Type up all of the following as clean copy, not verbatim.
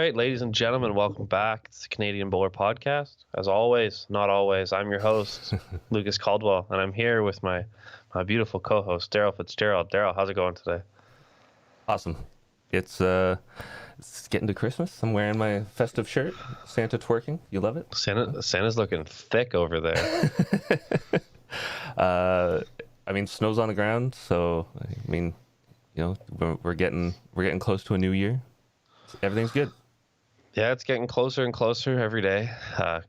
right, ladies and gentlemen, welcome back to the Canadian Bowler Podcast. As always, not always, I'm your host, Lucas Caldwell, and I'm here with my beautiful co-host, Daryl Fitzgerald. Daryl, how's it going today? Awesome. It's getting to Christmas. I'm wearing my festive shirt. Santa twerking. You love it? Santa's looking thick over there. Snow's on the ground, so we're getting close to a new year. Everything's good. Yeah, it's getting closer and closer every day.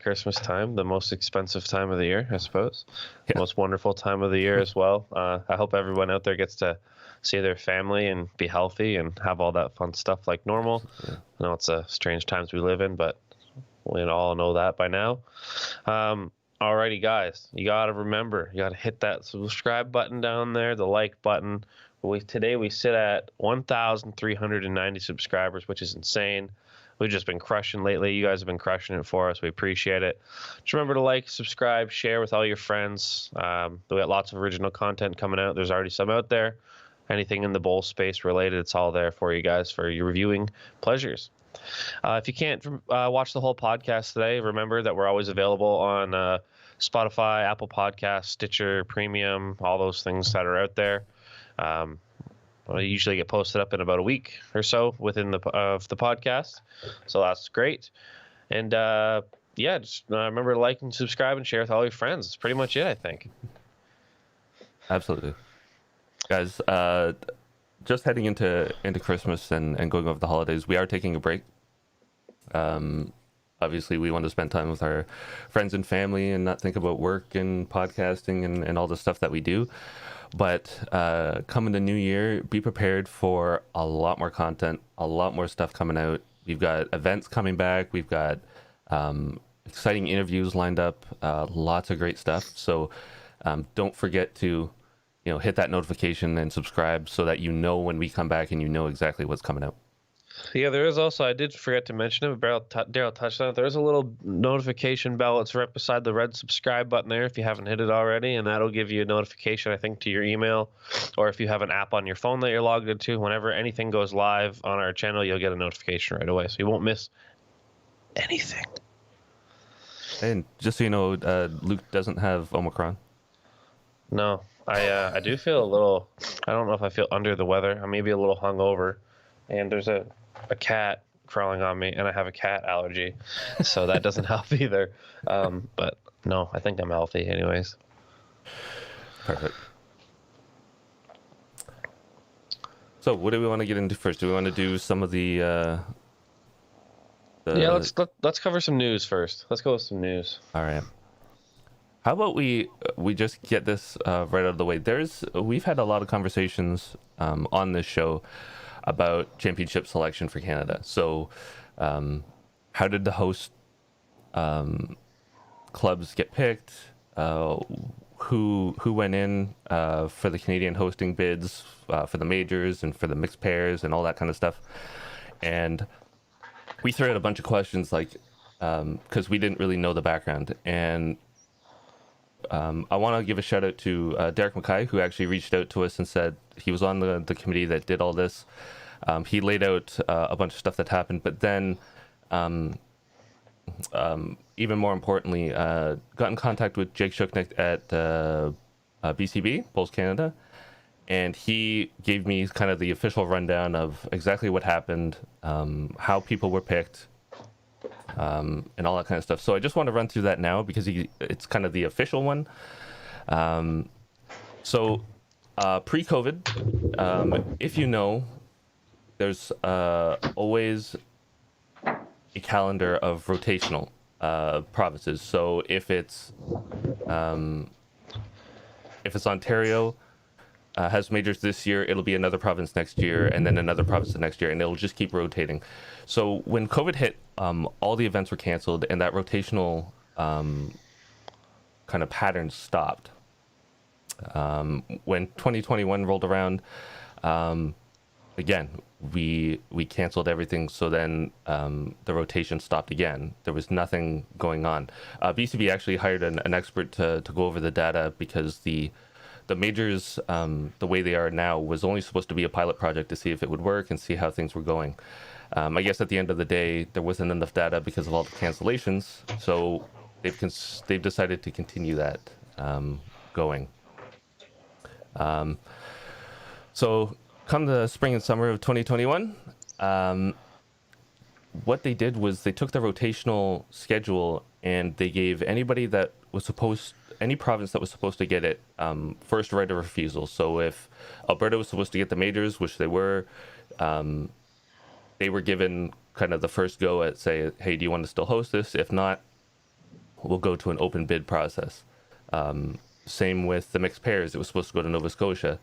Christmas time, the most expensive time of the year, I suppose. Yeah. Most wonderful time of the year as well. I hope everyone out there gets to see their family and be healthy and have all that fun stuff like normal. Yeah. I know it's strange times we live in, but we all know that by now. Alrighty, guys, you got to remember, you got to hit that subscribe button down there, the like button. Today we sit at 1,390 subscribers, which is insane. We've just been crushing lately. You guys have been crushing it for us. We appreciate it. Just remember to like, subscribe, share with all your friends. We got lots of original content coming out. There's already some out there. Anything in the bowl space related, it's all there for you guys for your reviewing pleasures. If you can't watch the whole podcast today, remember that we're always available on Spotify, Apple Podcasts, Stitcher, Premium, all those things that are out there. I usually get posted up in about a week or so within the podcast, so that's great. And just remember to like and subscribe and share with all your friends. That's pretty much it, I think. Absolutely, guys. Just heading into Christmas and going over the holidays, we are taking a break. Obviously, we want to spend time with our friends and family and not think about work and podcasting and all the stuff that we do. But coming the new year, be prepared for a lot more content, a lot more stuff coming out. We've got events coming back. We've got exciting interviews lined up, lots of great stuff. So don't forget to hit that notification and subscribe so that you know when we come back and you know exactly what's coming out. Yeah, there is also, I did forget to mention it, but Daryl touched on it. There's a little notification bell. It's right beside the red subscribe button there if you haven't hit it already, and that'll give you a notification, I think, to your email, or if you have an app on your phone that you're logged into, whenever anything goes live on our channel, you'll get a notification right away, so you won't miss anything. And just so you know, Luke doesn't have Omicron. No, I do feel a little, I don't know if I feel under the weather. I'm maybe a little hungover, and there's a cat crawling on me, and I have a cat allergy, so that doesn't help either. But no, I think I'm healthy anyways. Perfect. So what do we want to get into first? Do we want to do some of the yeah, let's cover some news first. Let's go with some news. All right. How about we just get this right out of the way? We've had a lot of conversations on this show about championship selection for Canada. So how did the host clubs get picked? Who went in for the Canadian hosting bids for the majors and for the mixed pairs and all that kind of stuff? And we threw out a bunch of questions because we didn't really know the background. And I want to give a shout out to Derek Mackay, who actually reached out to us and said he was on the committee that did all this. He laid out a bunch of stuff that happened, but then even more importantly, got in contact with Jake Shuknick at BCB, Bowls Canada, and he gave me kind of the official rundown of exactly what happened, how people were picked, and all that kind of stuff. So I just want to run through that now because it's kind of the official one. So pre-COVID, if you know, there's always a calendar of rotational provinces. So if it's Ontario has majors this year, it'll be another province next year, and then another province the next year, and it'll just keep rotating. So when COVID hit, all the events were canceled, and that rotational kind of pattern stopped. When 2021 rolled around, again, we canceled everything. So then the rotation stopped again. There was nothing going on. BCB actually hired an expert to go over the data because the majors, the way they are now, was only supposed to be a pilot project to see if it would work and see how things were going. I guess at the end of the day, there wasn't enough data because of all the cancellations, so they've decided to continue that going. So come the spring and summer of 2021, what they did was they took the rotational schedule and they gave any province that was supposed to get it first right of refusal. So if Alberta was supposed to get the majors, which they were given kind of the first go at, say, hey, do you want to still host this? If not, we'll go to an open bid process. Same with the mixed pairs. It was supposed to go to Nova Scotia.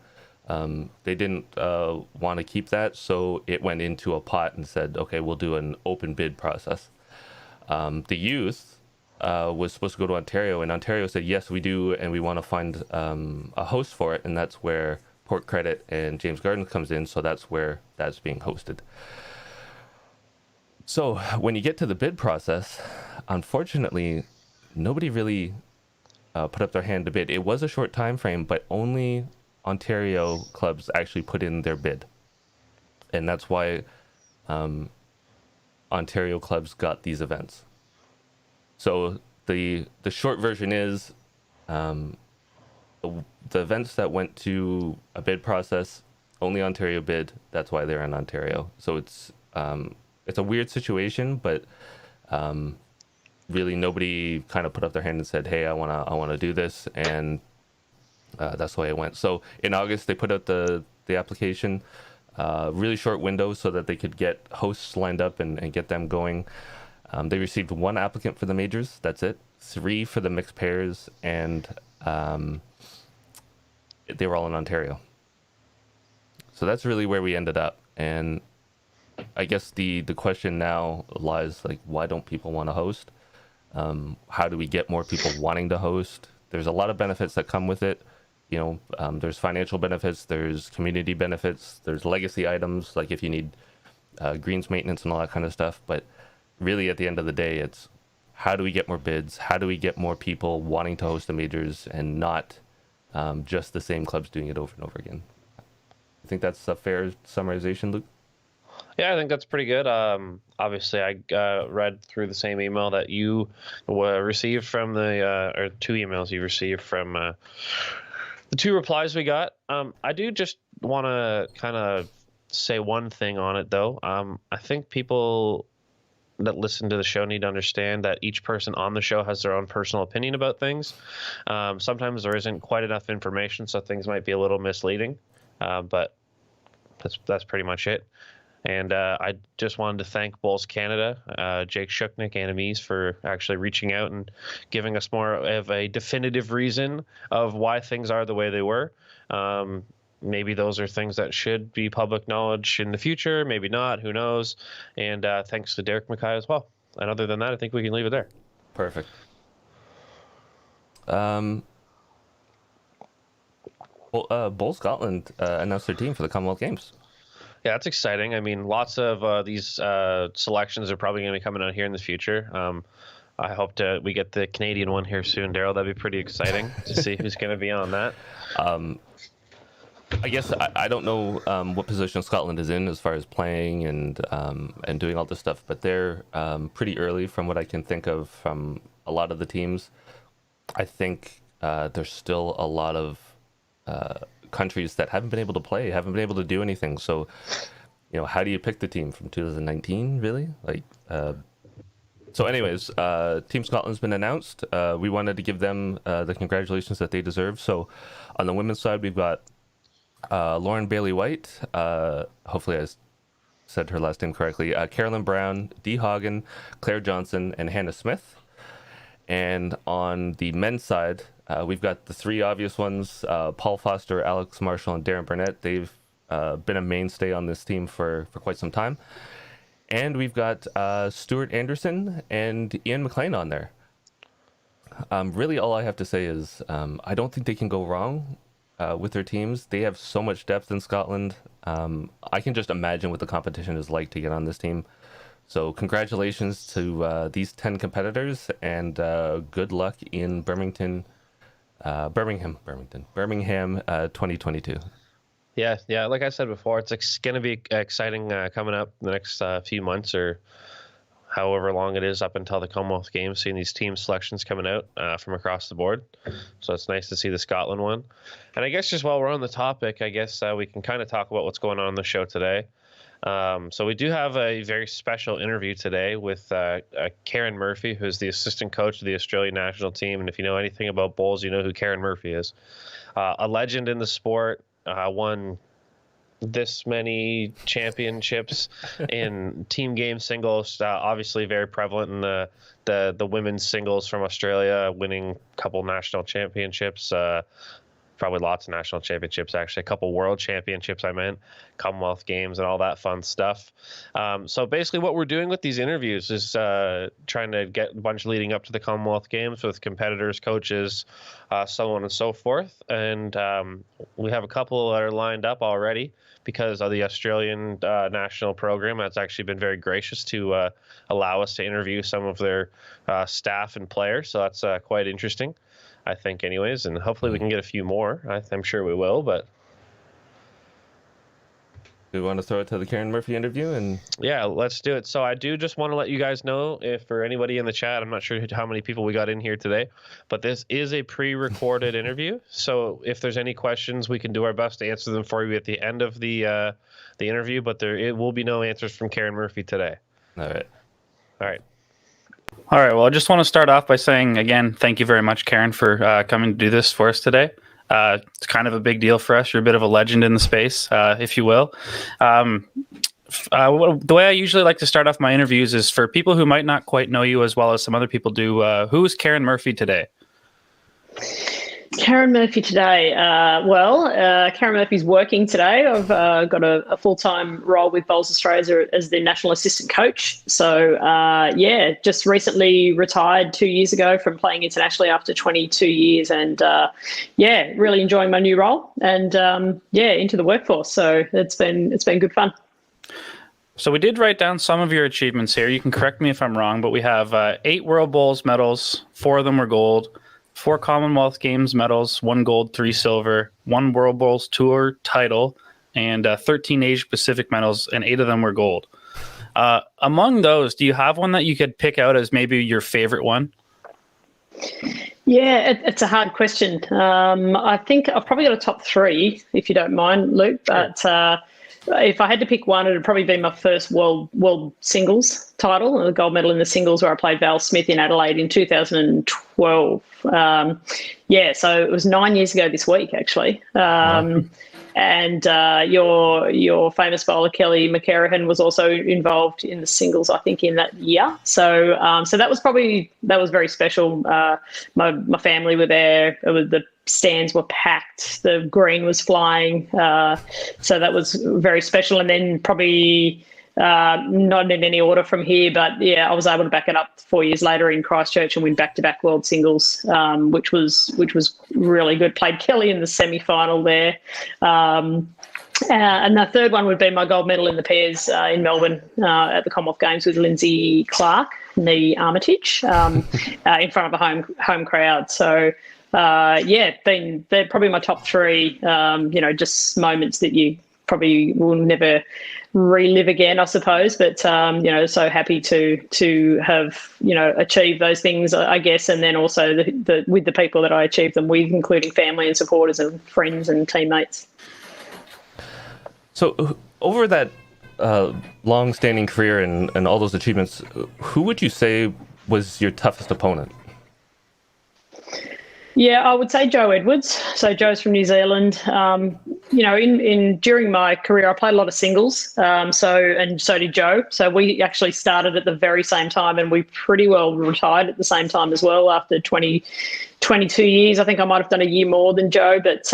They didn't want to keep that, so it went into a pot and said, okay, we'll do an open bid process. The youth was supposed to go to Ontario, and Ontario said, yes, we do, and we want to find a host for it, and that's where Port Credit and James Gardens comes in, so that's where that's being hosted. So when you get to the bid process, unfortunately, nobody really put up their hand to bid. It was a short time frame, but only Ontario clubs actually put in their bid, and that's why Ontario clubs got these events. So the short version is the events that went to a bid process, only Ontario bid. That's why they're in Ontario. So it's a weird situation, but really nobody kind of put up their hand and said, hey, I wanna do this, and that's the way it went. So in August, they put out the application, really short window so that they could get hosts lined up and get them going. They received 1 applicant for the majors. That's it. 3 for the mixed pairs, and they were all in Ontario. So that's really where we ended up. And I guess the question now lies, like, why don't people want to host? How do we get more people wanting to host? There's a lot of benefits that come with it. There's financial benefits, there's community benefits, there's legacy items, like if you need greens maintenance and all that kind of stuff. But really, at the end of the day, it's how do we get more bids? How do we get more people wanting to host the majors and not just the same clubs doing it over and over again? I think that's a fair summarization, Luke. Yeah, I think that's pretty good. Obviously, I read through the same email that you received from or 2 emails you received from the 2 replies we got. I do just want to kind of say one thing on it, though. I think people that listen to the show need to understand that each person on the show has their own personal opinion about things. Sometimes there isn't quite enough information, so things might be a little misleading. But that's pretty much it. And I just wanted to thank Bowls Canada, Jake Shuknik, and Amis for actually reaching out and giving us more of a definitive reason of why things are the way they were. Maybe those are things that should be public knowledge in the future, maybe not, who knows. And thanks to Derek Mackay as well. And other than that, I think we can leave it there. Perfect. Bowl Scotland announced their team for the Commonwealth Games. Yeah, that's exciting. I mean, lots of these selections are probably going to be coming out here in the future. I hope we get the Canadian one here soon, Daryl. That'd be pretty exciting to see who's going to be on that. I guess I don't know what position Scotland is in as far as playing and doing all this stuff, but they're pretty early from what I can think of from a lot of the teams. I think there's still a lot of countries that haven't been able to play, haven't been able to do anything. So, how do you pick the team from 2019, really? So anyways, Team Scotland's been announced. We wanted to give them the congratulations that they deserve. So on the women's side, we've got Lauren Bailey-White. Hopefully I said her last name correctly. Carolyn Brown, Dee Hagen, Claire Johnson, and Hannah Smith. And on the men's side, we've got the 3 obvious ones, Paul Foster, Alex Marshall, and Darren Burnett. They've been a mainstay on this team for quite some time. And we've got Stuart Anderson and Ian McLean on there. Really, all I have to say is I don't think they can go wrong with their teams. They have so much depth in Scotland. I can just imagine what the competition is like to get on this team. So congratulations to these 10 competitors, and good luck in Birmingham 2022. Yeah. Like I said before, it's going to be exciting coming up the next few months or however long it is up until the Commonwealth Games, seeing these team selections coming out from across the board. So it's nice to see the Scotland one. And I guess just while we're on the topic, I guess we can kind of talk about what's going on the show today. So we do have a very special interview today with Karen Murphy, who's the assistant coach of the Australian national team. And if you know anything about bowls, you know who Karen Murphy is. A legend in the sport, won this many championships in team game singles. Obviously, very prevalent in the women's singles from Australia, winning a couple national championships. Probably lots of national championships, actually. A couple world championships, I meant, Commonwealth Games and all that fun stuff. So basically what we're doing with these interviews is trying to get a bunch leading up to the Commonwealth Games with competitors, coaches, so on and so forth. And we have a couple that are lined up already because of the Australian national program. That's actually been very gracious to allow us to interview some of their staff and players. So that's quite interesting, I think, anyways, and hopefully we can get a few more. I'm sure we will, but Do we want to throw it to the Karen Murphy interview? And yeah, let's do it. So I do just want to let you guys know, if for anybody in the chat, I'm not sure how many people we got in here today, but this is a pre-recorded interview. So if there's any questions, we can do our best to answer them for you at the end of the interview, but it will be no answers from Karen Murphy today. all right. All right. All right. Well, I just want to start off by saying, again, thank you very much, Karen, for coming to do this for us today. It's kind of a big deal for us. You're a bit of a legend in the space, if you will. The way I usually like to start off my interviews is for people who might not quite know you as well as some other people do. Who is Karen Murphy today? Karen Murphy today. Karen Murphy's working today. I've got a full-time role with Bowls Australia as the national assistant coach. So, just recently retired 2 years ago from playing internationally after 22 years and, really enjoying my new role and, into the workforce. So it's been good fun. So we did write down some of your achievements here. You can correct me if I'm wrong, but we have 8 World Bowls medals. 4 of them were gold. 4 Commonwealth Games medals, 1 gold, 3 silver, 1 World Bowls Tour title, and 13 Asia Pacific medals, and 8 of them were gold. Among those, do you have one that you could pick out as maybe your favorite one? Yeah, it's a hard question. I think I've probably got a top 3, if you don't mind, Luke, but if I had to pick one, it would probably be my first world singles title, the gold medal in the singles, where I played Val Smith in Adelaide in 2012. So it was 9 years ago this week, actually. And your famous bowler Kelly McCarrahan was also involved in the singles, I think, in that year. So that was very special. My family were there. The stands were packed. The green was flying. So that was very special. And then probably not in any order from here, but yeah, I was able to back it up 4 years later in Christchurch and win back-to-back world singles, which was really good. Played Kelly in the semi-final there. And the third one would be my gold medal in the pairs in Melbourne at the Commonwealth Games with Lindsay Clark, the Armitage, in front of a home crowd. So they're probably my top 3. Just moments that you probably will never relive again, I suppose. But so happy to have achieved those things, I guess, and then also with the people that I achieved them with, including family and supporters and friends and teammates. So over that long-standing career and all those achievements, who would you say was your toughest opponent? Yeah, I would say Joe Edwards. So Joe's from New Zealand. During my career, I played a lot of singles. So did Joe. So we actually started at the very same time, and we pretty well retired at the same time as well after 22 years. I think I might have done a year more than Joe, but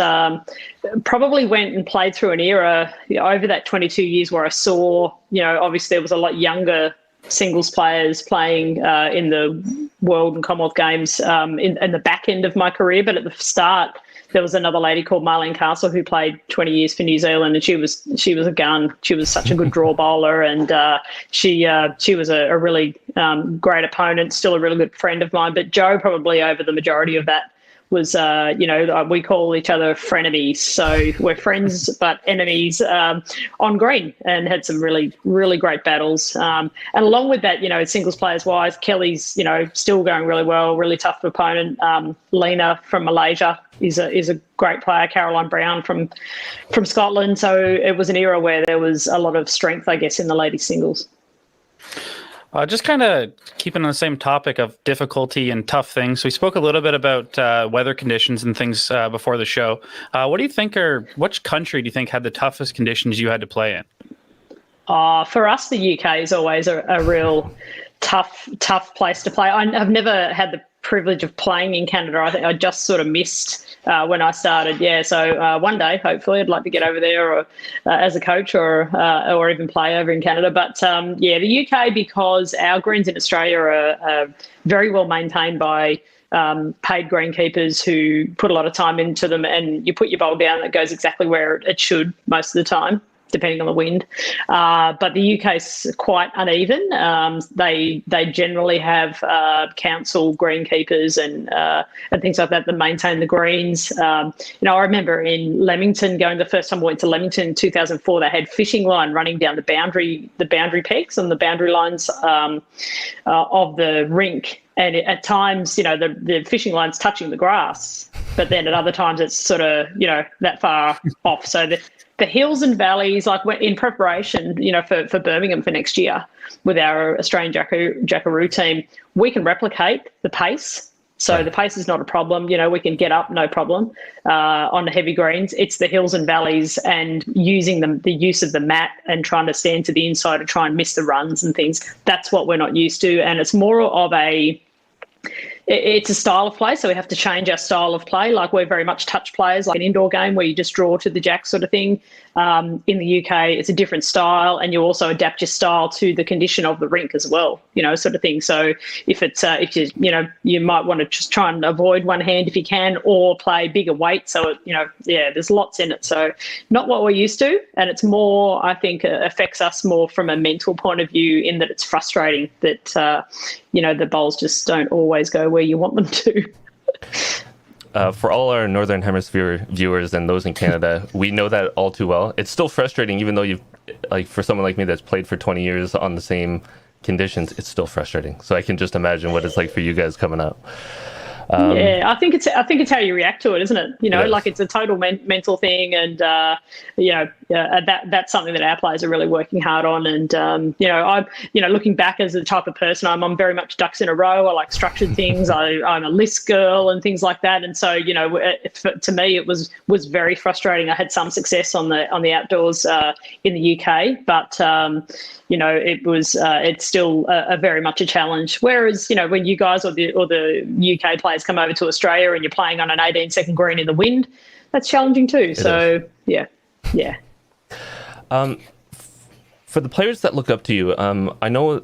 probably went and played through an era over that 22 years where I saw, obviously there was a lot younger singles players playing in the World and Commonwealth Games in the back end of my career. But at the start, there was another lady called Marlene Castle who played 20 years for New Zealand, and she was a gun. She was such a good draw bowler, and she was a really great opponent, still a really good friend of mine. But Joe probably over the majority of that was, we call each other frenemies. So we're friends but enemies on green, and had some really, really great battles. And along with that, singles players wise, Kelly's, still going really well, really tough opponent. Lena from Malaysia is a great player. Caroline Brown from Scotland. So it was an era where there was a lot of strength, I guess, in the ladies singles. Just kind of keeping on the same topic of difficulty and tough things. We spoke a little bit about weather conditions and things before the show. What do you think, which country do you think had the toughest conditions you had to play in? For us, the UK is always a real tough place to play. I've never had the privilege of playing in Canada. I think I just sort of missed when I started. Yeah, so one day, hopefully, I'd like to get over there, or as a coach, or even play over in Canada. But the UK, because our greens in Australia are very well maintained by paid greenkeepers who put a lot of time into them, and you put your bowl down, it goes exactly where it should most of the time, depending on the wind. But the UK is quite uneven. They generally have council greenkeepers and things like that maintain the greens. I remember in Leamington, the first time I went to Leamington in 2004, they had fishing line running down the boundary pegs and the boundary lines of the rink. And at times, the fishing line's touching the grass, but then at other times it's sort of, that far off. So the hills and valleys, like we're in preparation, for Birmingham for next year with our Australian Jackaroo team, we can replicate the pace. So the pace is not a problem. We can get up, no problem, on the heavy greens. It's the hills and valleys and using the use of the mat and trying to stand to the inside to try and miss the runs and things. That's what we're not used to. And it's more of it's a style of play, so we have to change our style of play. Like, we're very much touch players, like an indoor game where you just draw to the jack sort of thing. In the UK, it's a different style, and you also adapt your style to the condition of the rink as well, sort of thing. So if it's you might want to just try and avoid one hand if you can, or play bigger weight. So there's lots in it. So not what we're used to, and it's more, I think, affects us more from a mental point of view, in that it's frustrating that the bowls just don't always go where you want them to. For all our Northern Hemisphere viewers and those in Canada, we know that all too well. It's still frustrating, even though for someone like me that's played for 20 years on the same conditions, it's still frustrating. So I can just imagine what it's like for you guys coming up. I think it's how you react to it, isn't it? Yes. Like, it's a total mental thing, and that's something that our players are really working hard on. And I'm looking back as the type of person I'm very much ducks in a row. I like structured things. I'm a list girl and things like that. And so to me it was very frustrating. I had some success on the outdoors in the UK, but it's still very much a challenge. Whereas when you guys or the UK players come over to Australia and you're playing on an 18-second green in the wind, that's challenging too. So yeah. For the players that look up to you, I know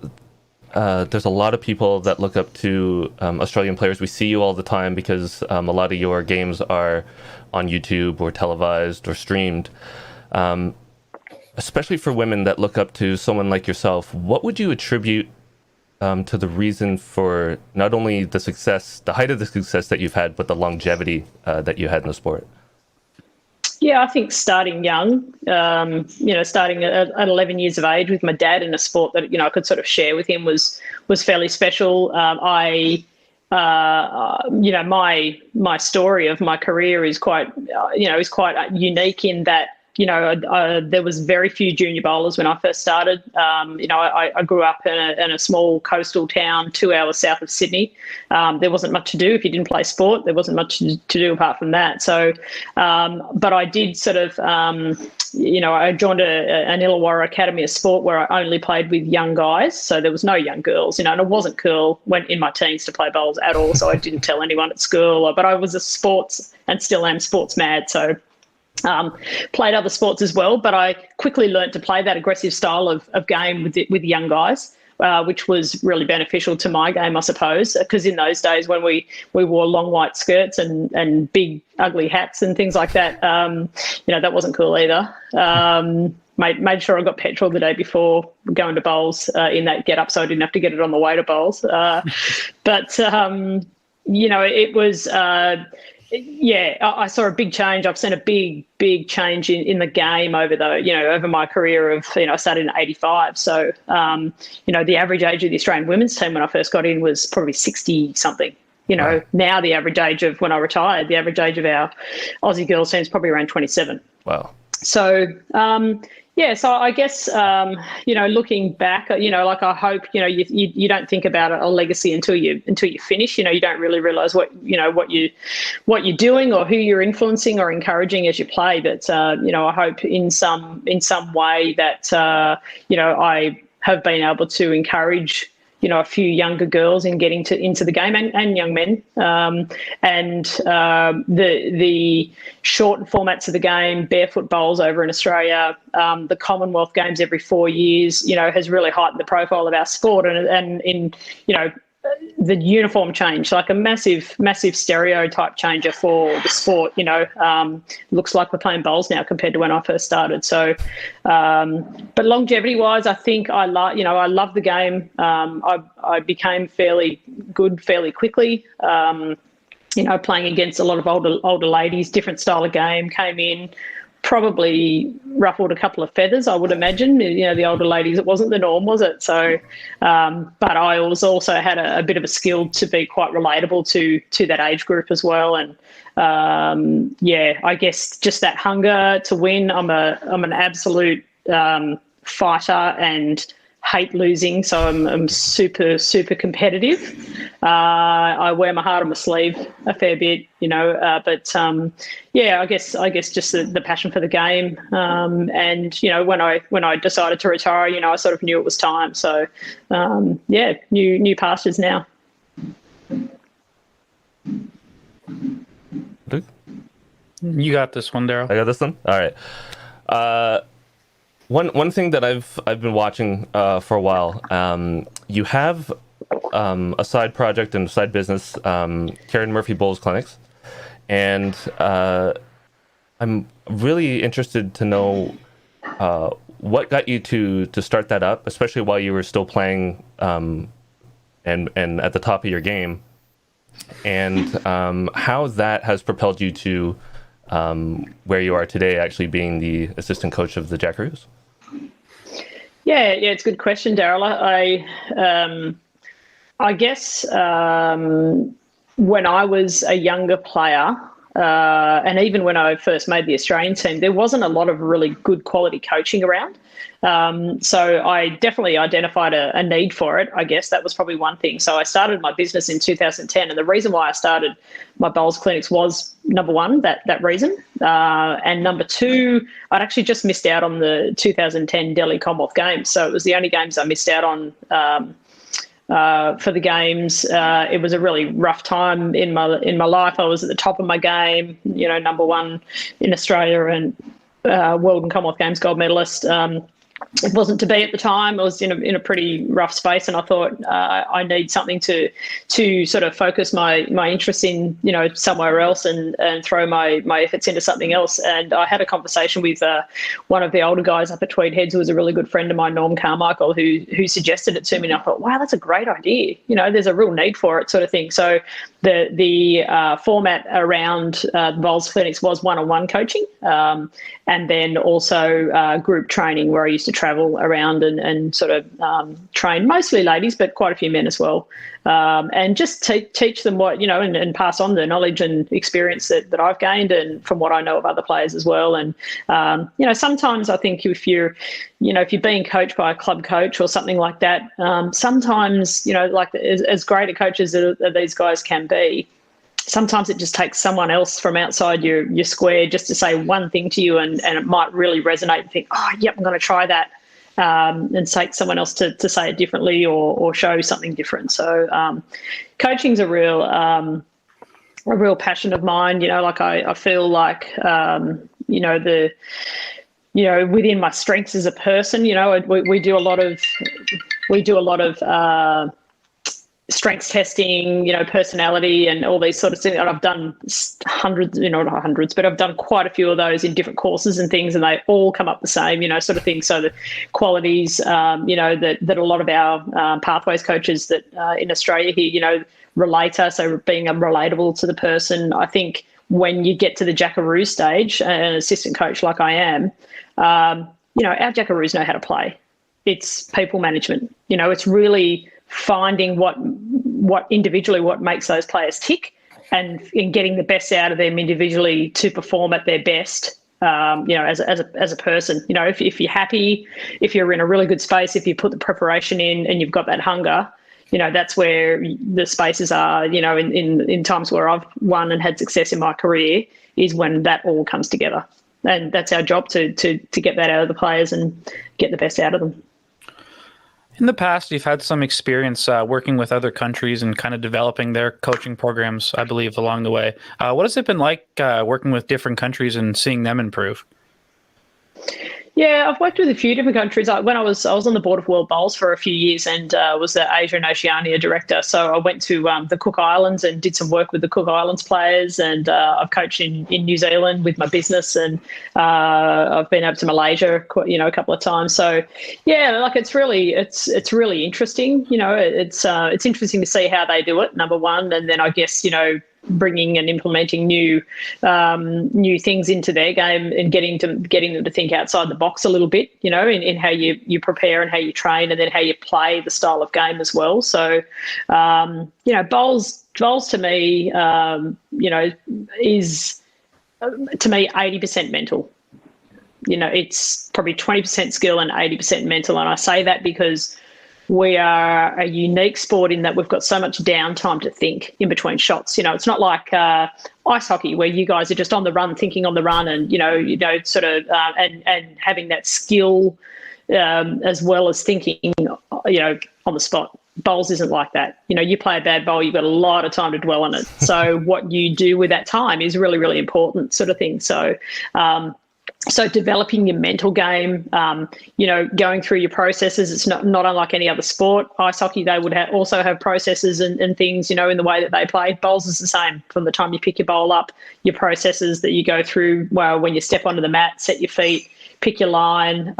there's a lot of people that look up to Australian players. We see you all the time because a lot of your games are on YouTube or televised or streamed. Especially for women that look up to someone like yourself, what would you attribute to the reason for not only the height of the success that you've had, but the longevity that you had in the sport? Yeah, I think starting young, starting at 11 years of age with my dad in a sport that, I could sort of share with him was fairly special. My story of my career is quite unique in that, there was very few junior bowlers when I first started. I grew up in a small coastal town 2 hours south of Sydney. There wasn't much to do if you didn't play sport. There wasn't much to do apart from that. So, but I did sort of, I joined an Illawarra Academy of Sport where I only played with young guys. So there was no young girls, and it wasn't cool when in my teens to play bowls at all. So I didn't tell anyone at school, but I was a sports and still am sports mad. So played other sports as well, but I quickly learnt to play that aggressive style of game with young guys, which was really beneficial to my game, I suppose, because in those days when we wore long white skirts and big ugly hats and things like that, that wasn't cool either. Made sure I got petrol the day before going to bowls in that get up, so I didn't have to get it on the way to bowls. It was. Yeah, I saw a big change. I've seen a big change in the game over my career of, I started in 85. So, the average age of the Australian women's team when I first got in was probably 60 something. Wow. Now the average age of when I retired, the average age of our Aussie girls team is probably around 27. Wow. So, so I guess, looking back, I hope, you don't think about a legacy until you finish. You don't really realize what you're doing or who you're influencing or encouraging as you play. But, I hope in some way that, I have been able to encourage a few younger girls in getting into the game and young men. The shortened formats of the game, barefoot bowls over in Australia, the Commonwealth Games every 4 years, has really heightened the profile of our sport and in, the uniform change, like a massive stereotype changer for the sport. Looks like we're playing bowls now compared to when I first started. So, but longevity wise, I think I love the game. I became fairly good fairly quickly. Playing against a lot of older ladies, different style of game, came in, probably ruffled a couple of feathers, I would imagine. The older ladies, it wasn't the norm, was it? So, but I also had a bit of a skill to be quite relatable to that age group as well. And I guess just that hunger to win. I'm an absolute fighter and hate losing, so I'm super competitive. I wear my heart on my sleeve a fair bit, but I guess just the passion for the game, and when I decided to retire, I sort of knew it was time. So new pastures now. Luke? You got this one, Daryl. I got this one. All right. One thing that I've been watching for a while, you have a side project and side business, Karen Murphy Bowls Clinics, and I'm really interested to know what got you to start that up, especially while you were still playing and at the top of your game, and how that has propelled you to where you are today, actually being the assistant coach of the Jackaroos. Yeah, it's a good question, Daryl. I guess when I was a younger player, and even when I first made the Australian team, there wasn't a lot of really good quality coaching around. So I definitely identified a need for it. I guess that was probably one thing. So I started my business in 2010, and the reason why I started my bowls clinics was, number one, that reason, and number two, I'd actually just missed out on the 2010 Delhi Commonwealth Games. So it was the only games I missed out on for the games. It was a really rough time in my life. I was at the top of my game, number one in Australia and World and Commonwealth Games gold medalist. It wasn't to be at the time. I was in a pretty rough space, and I thought I need something to sort of focus my interest in, somewhere else and throw my efforts into something else. And I had a conversation with one of the older guys up at Tweed Heads, who was a really good friend of mine, Norm Carmichael, who suggested it to me. And I thought, wow, that's a great idea. There's a real need for it, sort of thing. So the format around the bowls clinics was one-on-one coaching, and then also group training, where I used to travel around and sort of train mostly ladies, but quite a few men as well, and just teach them what, and pass on the knowledge and experience that I've gained and from what I know of other players as well. And, sometimes I think if you're being coached by a club coach or something like that, sometimes, like as great a coaches as these guys can be, sometimes it just takes someone else from outside your square just to say one thing to you, and it might really resonate and think, oh, yep, I'm going to try that, and take someone else to say it differently or show something different. So coaching's a real passion of mine. I feel like, within my strengths as a person, we do a lot of strengths testing, personality and all these sort of things. And I've done hundreds, not hundreds, but I've done quite a few of those in different courses and things, and they all come up the same, sort of thing. So the qualities, that a lot of our pathways coaches that in Australia here, relate us. So being relatable to the person. I think when you get to the Jackaroo stage, an assistant coach like I am, our Jackaroos know how to play. It's people management. It's really finding what individually what makes those players tick, and in getting the best out of them individually to perform at their best. As a person, if you're happy, if you're in a really good space, if you put the preparation in and you've got that hunger, that's where the spaces are. In times where I've won and had success in my career, is when that all comes together, and that's our job to get that out of the players and get the best out of them. In the past, you've had some experience working with other countries and kind of developing their coaching programs, I believe, along the way. What has it been like working with different countries and seeing them improve? Yeah, I've worked with a few different countries. When I was on the board of World Bowls for a few years and was the Asia and Oceania director. So I went to the Cook Islands and did some work with the Cook Islands players, and I've coached in New Zealand with my business, and I've been over to Malaysia, a couple of times. So yeah, it's really interesting. It's interesting to see how they do it, number one, and then I guess bringing and implementing new things into their game and getting them to think outside the box a little bit, in how you prepare and how you train, and then how you play the style of game as well. So, bowls to me, is to me 80% mental. It's probably 20% skill and 80% mental, and I say that because we are a unique sport in that we've got so much downtime to think in between shots. It's not like ice hockey where you guys are just on the run, thinking on the run, and and having that skill as well as thinking, on the spot. Bowls isn't like that. You play a bad bowl, you've got a lot of time to dwell on it. So what you do with that time is really, really important, sort of thing. So. So developing your mental game, going through your processes, it's not unlike any other sport. Ice hockey, they would also have processes and things, in the way that they play. Bowls is the same. From the time you pick your bowl up, your processes that you go through, when you step onto the mat, set your feet, pick your line,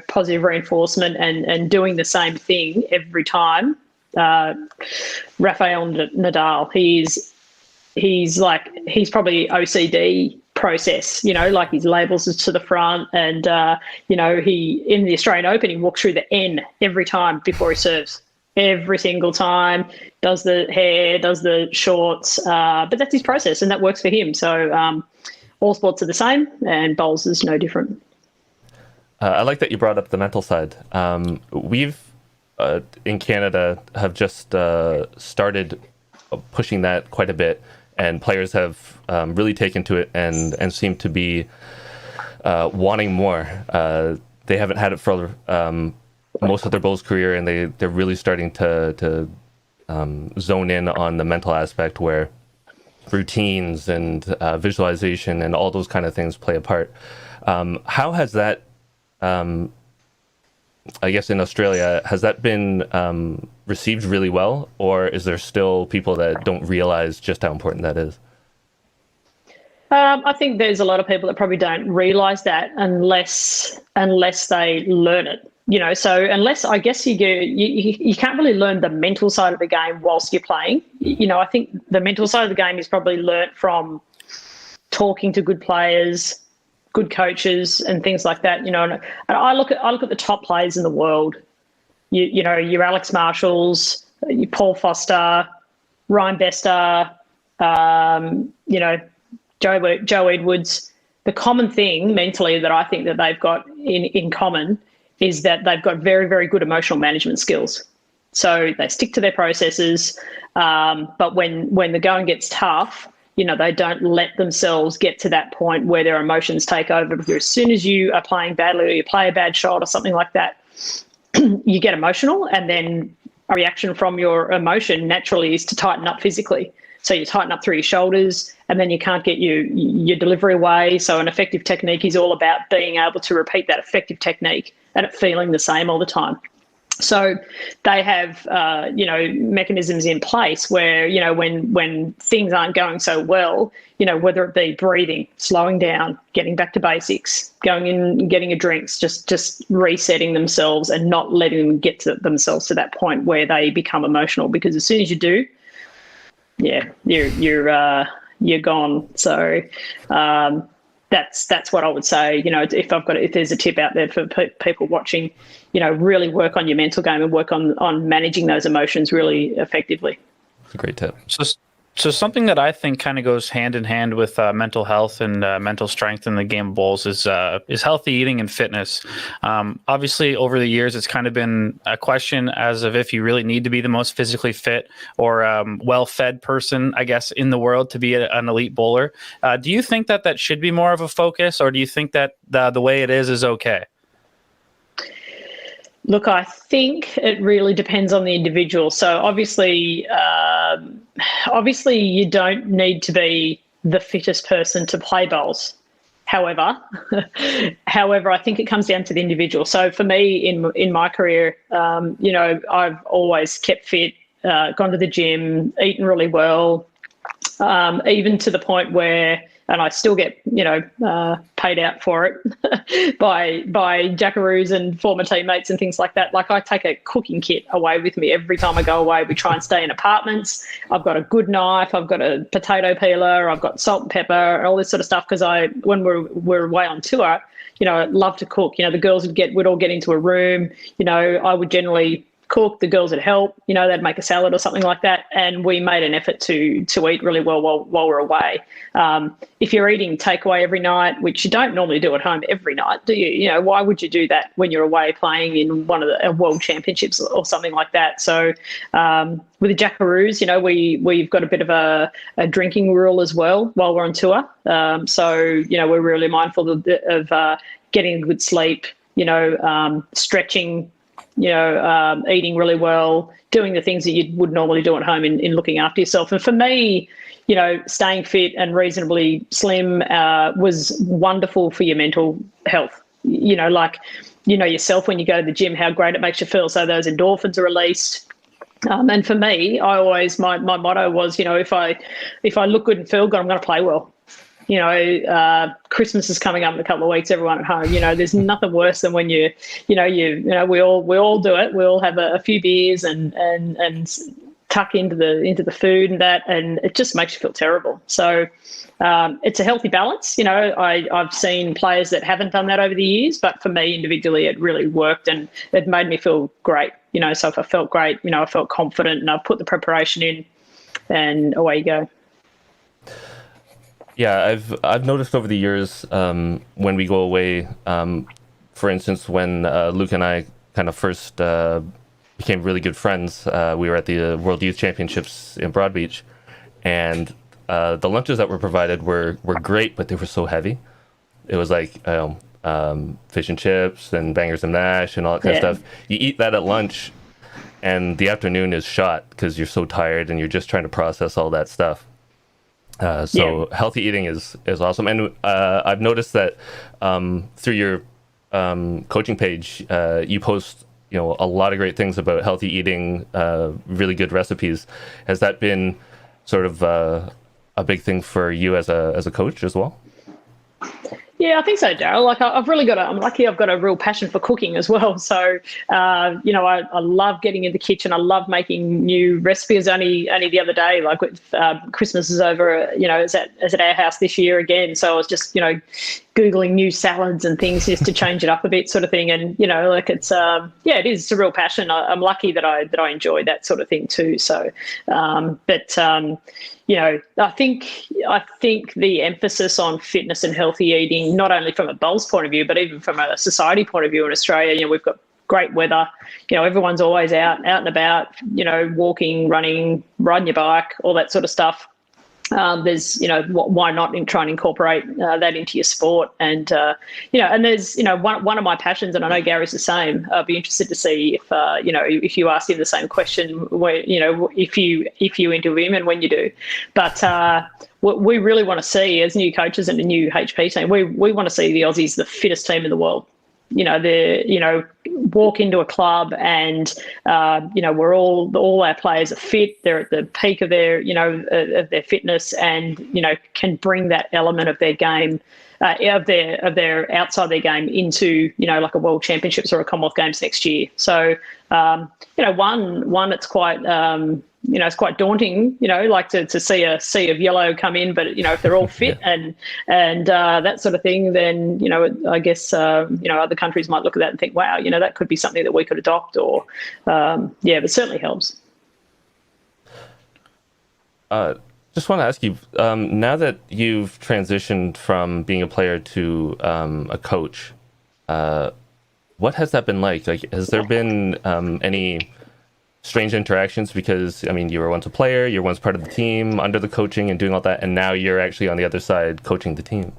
positive reinforcement, and doing the same thing every time. Rafael Nadal, he's probably OCD process, his labels is to the front, and he in the Australian Open he walks through the N every time before he serves, every single time, does the hair, does the shorts, but that's his process and that works for him. So all sports are the same, and bowls is no different. I like that you brought up the mental side. We've in Canada have just started pushing that quite a bit, and players have really taken to it and seem to be wanting more. They haven't had it for most of their bowls career, and they're really starting to zone in on the mental aspect, where routines and visualization and all those kind of things play a part. How has that, I guess in Australia, has that been received really well, or is there still people that don't realize just how important that is? I think there's a lot of people that probably don't realize that unless they learn it. So unless, I guess you can't really learn the mental side of the game whilst you're playing. I think the mental side of the game is probably learnt from talking to good players, good coaches, and things like that. And I look at the top players in the world. Your Alex Marshalls, your Paul Foster, Ryan Bester, Joe Edwards. The common thing mentally that I think that they've got in common is that they've got very, very good emotional management skills. So they stick to their processes, but when the going gets tough, they don't let themselves get to that point where their emotions take over, because as soon as you are playing badly or you play a bad shot or something like that, you get emotional, and then a reaction from your emotion naturally is to tighten up physically. So you tighten up through your shoulders, and then you can't get your delivery away. So an effective technique is all about being able to repeat that effective technique and it feeling the same all the time. So they have, mechanisms in place where, when things aren't going so well, whether it be breathing, slowing down, getting back to basics, going in, getting a drinks, just resetting themselves and not letting them get to themselves to that point where they become emotional. Because as soon as you do, you're you're gone. So that's what I would say. If there's a tip out there for people watching, really work on your mental game and work on managing those emotions really effectively. It's a great tip. So something that I think kind of goes hand in hand with mental health and mental strength in the game of bowls is healthy eating and fitness. Obviously, over the years, it's kind of been a question as of if you really need to be the most physically fit or well-fed person, I guess, in the world to be an elite bowler. Do you think that should be more of a focus, or do you think that the way it is okay? Look, I think it really depends on the individual. So obviously you don't need to be the fittest person to play bowls. However, I think it comes down to the individual. So for me, in my career, I've always kept fit, gone to the gym, eaten really well, even to the point where, and I still get, paid out for it by jackaroos and former teammates and things like that. Like, I take a cooking kit away with me every time I go away. We try and stay in apartments. I've got a good knife. I've got a potato peeler. I've got salt and pepper and all this sort of stuff. Because when we're away on tour, I love to cook. The girls would all get into a room. I would generally cook, the girls would help, they'd make a salad or something like that, and we made an effort to eat really well while we're away. If you're eating takeaway every night, which you don't normally do at home every night, do you? Why would you do that when you're away playing in one of the world championships or something like that? So with the jackaroos, we've got a bit of a drinking rule as well while we're on tour. So we're really mindful of getting a good sleep, stretching, eating really well, doing the things that you would normally do at home in looking after yourself. And for me, staying fit and reasonably slim was wonderful for your mental health. Yourself when you go to the gym, how great it makes you feel. So those endorphins are released. And for me, my motto was, if I look good and feel good, I'm going to play well. Christmas is coming up in a couple of weeks, everyone at home, there's nothing worse than when we all do it. We all have a few beers and tuck into the food and that, and it just makes you feel terrible. So it's a healthy balance. I've seen players that haven't done that over the years, but for me individually, it really worked and it made me feel great. So if I felt great, I felt confident and I put the preparation in and away you go. Yeah, I've noticed over the years when we go away, for instance, when Luke and I kind of first became really good friends, we were at the World Youth Championships in Broadbeach, and the lunches that were provided were great, but they were so heavy. It was like fish and chips and bangers and mash and all that kind of stuff. You eat that at lunch, and the afternoon is shot because you're so tired and you're just trying to process all that stuff. Healthy eating is awesome. And I've noticed that through your coaching page, you post a lot of great things about healthy eating, really good recipes. Has that been sort of a big thing for you as a coach as well? Yeah, I think so, Daryl. Like, I'm lucky I've got a real passion for cooking as well. So, I love getting in the kitchen. I love making new recipes. Only the other day, like Christmas is over, is at our house this year again. So I was just, Googling new salads and things just to change it up a bit, sort of thing. And, it's, it is. It's a real passion. I'm lucky that I enjoy that sort of thing too. So, I think the emphasis on fitness and healthy eating, not only from a bowls point of view, but even from a society point of view in Australia, we've got great weather. Everyone's always out and about, walking, running, riding your bike, all that sort of stuff. There's, why not try and incorporate that into your sport? And, and there's, one of my passions, and I know Gary's the same. I'd be interested to see if you ask him the same question, where, if you interview him and when you do. But what we really want to see as new coaches and a new HP team, we want to see the Aussies the fittest team in the world. Walk into a club and, we're all our players are fit. They're at the peak of their, of their fitness and, can bring that element of their game, of their outside their game into, like a World Championships or a Commonwealth Games next year. So, one, it's quite, it's quite daunting, like to see a sea of yellow come in, but, if they're all fit and that sort of thing, then, I guess, other countries might look at that and think, wow, that could be something that we could adopt or, but it certainly helps. Just want to ask you, now that you've transitioned from being a player to a coach, what has that been like? Like, has there been any strange interactions? Because, I mean, you were once a player, you were once part of the team, under the coaching and doing all that, and now you're actually on the other side coaching the team.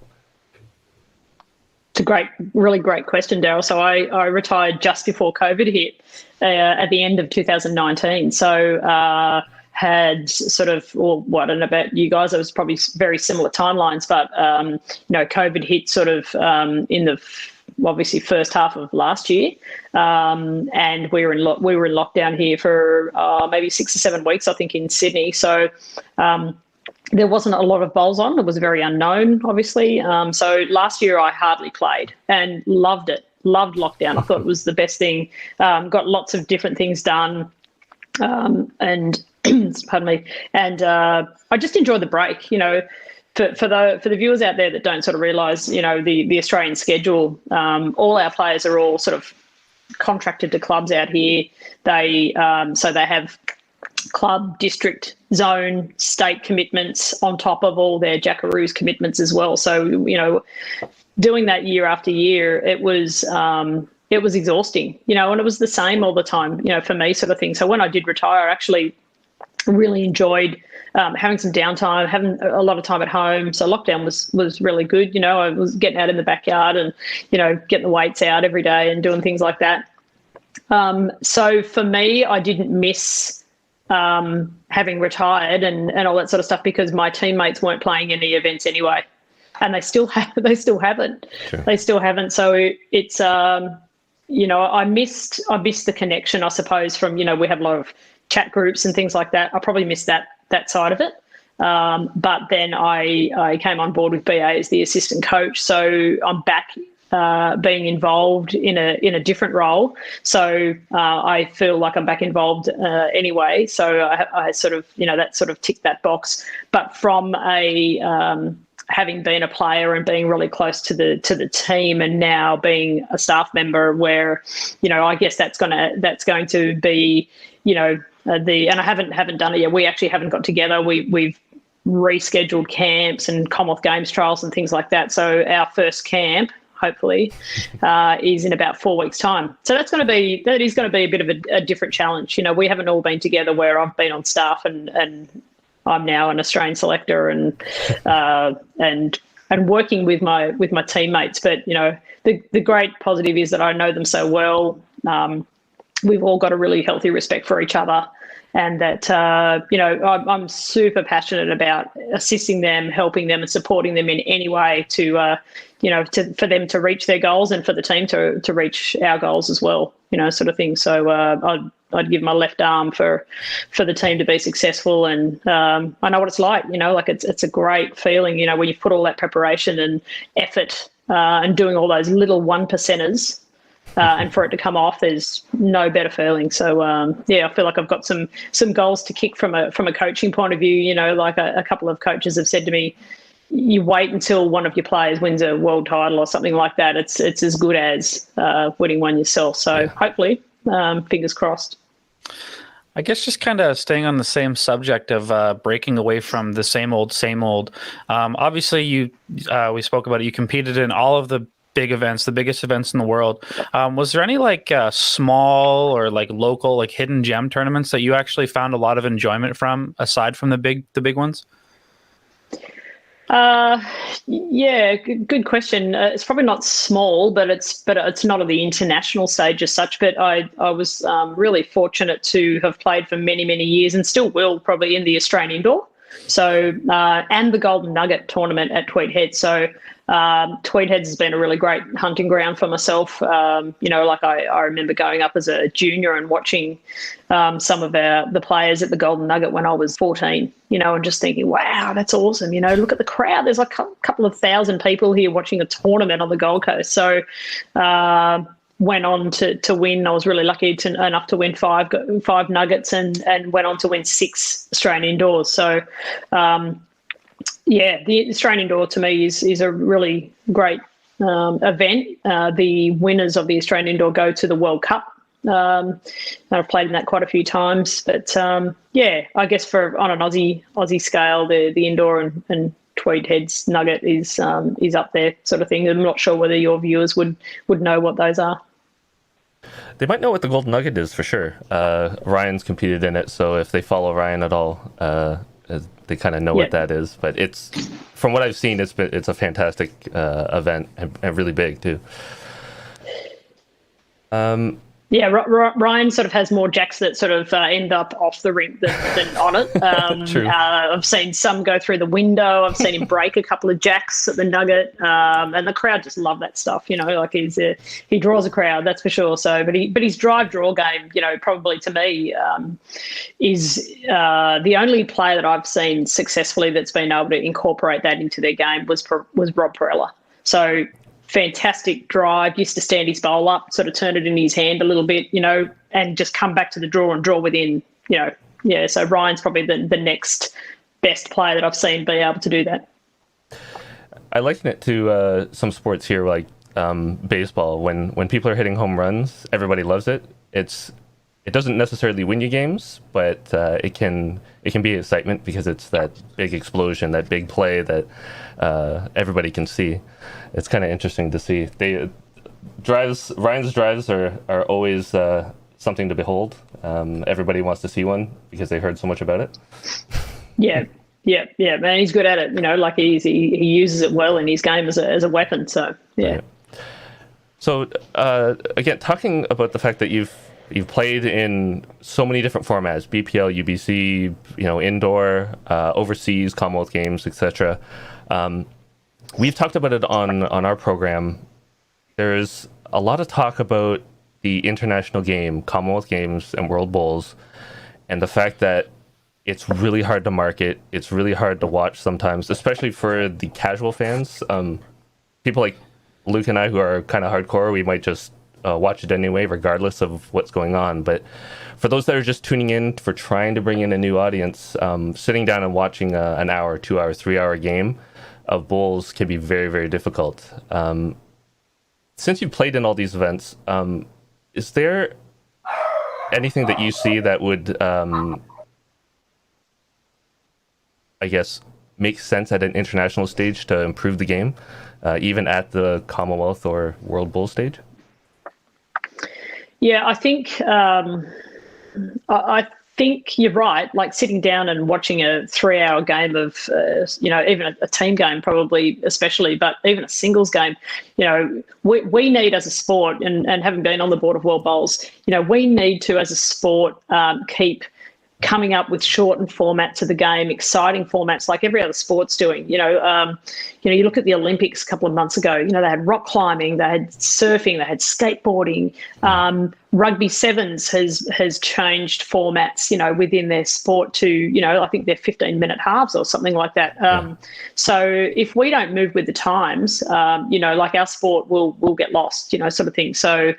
It's a really great question, Daryl. So I retired just before COVID hit at the end of 2019. So had sort of, I don't know about you guys, it was probably very similar timelines, but, COVID hit sort of in the obviously first half of last year, and we were in lockdown here for maybe 6 or 7 weeks, I think, in Sydney. So there wasn't a lot of bowls on. It was very unknown, obviously. So last year I hardly played and loved it. Loved lockdown. I thought it was the best thing. Got lots of different things done, and pardon me. And I just enjoyed the break. For the viewers out there that don't sort of realise, the Australian schedule, all our players are all sort of contracted to clubs out here. They have club, district, zone, state commitments on top of all their Jackaroos commitments as well. So, doing that year after year, it was exhausting, and it was the same all the time, for me, sort of thing. So when I did retire, I actually really enjoyed having some downtime, having a lot of time at home. So lockdown was really good. I was getting out in the backyard and, getting the weights out every day and doing things like that. So for me, I didn't miss having retired and all that sort of stuff because my teammates weren't playing any events anyway. And they still haven't. Sure. They still haven't. So it's, I missed the connection, I suppose, from, we have a lot of chat groups and things like that. I probably missed that side of it. But then I came on board with BA as the assistant coach. So I'm back being involved in a different role. So I feel like I'm back involved anyway. So I sort of, that sort of ticked that box. But from having been a player and being really close to the team and now being a staff member where, I guess that's going to be, and I haven't done it yet. We actually haven't got together. We've rescheduled camps and Commonwealth Games trials and things like that. So our first camp, hopefully, is in about 4 weeks' time. So that is going to be a bit of a different challenge. We haven't all been together where I've been on staff and I'm now an Australian selector and working with my teammates. But the great positive is that I know them so well. We've all got a really healthy respect for each other, and that I'm super passionate about assisting them, helping them, and supporting them in any way to for them to reach their goals and for the team to reach our goals as well, sort of thing. So I'd give my left arm for the team to be successful, and I know what it's like. It's a great feeling, when you put all that preparation and effort and doing all those little 1%ers. And for it to come off, there's no better feeling. So I feel like I've got some goals to kick from a coaching point of view. Like a couple of coaches have said to me, you wait until one of your players wins a world title or something like that. It's as good as winning one yourself. So hopefully, fingers crossed. I guess just kind of staying on the same subject of breaking away from the same old. Obviously, we spoke about it. You competed in all of the big events, the biggest events in the world. Was there any small or local hidden gem tournaments that you actually found a lot of enjoyment from, aside from the big ones? Yeah, good question. It's probably not small, but it's not on the international stage as such. But I was really fortunate to have played for many, many years and still will probably in the Australian Indoor. So and the Golden Nugget tournament at Tweed Heads. So Tweed Heads has been a really great hunting ground for myself. I remember going up as a junior and watching some of the players at the Golden Nugget when I was 14, and just thinking, wow, that's awesome. Look at the crowd. There's a couple of thousand people here watching a tournament on the Gold Coast. So went on to win. I was really lucky enough to win five nuggets and went on to win 6 Australian indoors. So, the Australian indoor to me is a really great event. The winners of the Australian indoor go to the World Cup. I've played in that quite a few times, but I guess on an Aussie scale, the indoor and Tweed Heads nugget is up there, sort of thing. I'm not sure whether your viewers would know what those are. They might know what the gold nugget is for sure. Ryan's competed in it, so if they follow Ryan at all, they kind of know what that is. But it's, from what I've seen, it's a fantastic event and really big too. Ryan sort of has more jacks that sort of end up off the rink than on it. True. I've seen some go through the window. I've seen him break a couple of jacks at the nugget, and the crowd just love that stuff. Like he draws a crowd, that's for sure. So, but his drive draw game, probably to me, is the only player that I've seen successfully that's been able to incorporate that into their game was Rob Perella. So. Fantastic drive, used to stand his bowl up, sort of turn it in his hand a little bit, and just come back to the draw and draw within, So Ryan's probably the next best player that I've seen be able to do that. I liken it to some sports here, like baseball. When people are hitting home runs, everybody loves it. It doesn't necessarily win you games, but it can be excitement because it's that big explosion, that big play that everybody can see. It's kind of interesting to see. Ryan's drives are always something to behold. Everybody wants to see one because they heard so much about it. Yeah, man, he's good at it. Like he uses it well in his game as a weapon. So yeah. Right. So again, talking about the fact that you've played in so many different formats: BPL, UBC, indoor, overseas, Commonwealth games, etc. We've talked about it on our program. There's a lot of talk about the international game, Commonwealth Games and World Bowls, and the fact that it's really hard to market. It's really hard to watch sometimes, especially for the casual fans. People like Luke and I, who are kind of hardcore, we might just watch it anyway, regardless of what's going on. But for those that are just tuning in, for trying to bring in a new audience, sitting down and watching an hour, 2 hour, 3 hour game of bowls can be very, very difficult. Since you've played in all these events, is there anything that you see that would, I guess, make sense at an international stage to improve the game, even at the Commonwealth or World Bowl stage? Yeah, I think I think you're right. Like sitting down and watching a 3-hour game of, even a team game, probably especially, but even a singles game, we need as a sport, and having been on the board of World Bowls, we need to as a sport keep coming up with shortened formats of the game, exciting formats like every other sport's doing. You look at the Olympics a couple of months ago, they had rock climbing, they had surfing, they had skateboarding. Rugby sevens has changed formats, within their sport to, I think they're 15-minute halves or something like that. So if we don't move with the times, like our sport will get lost, sort of thing. So,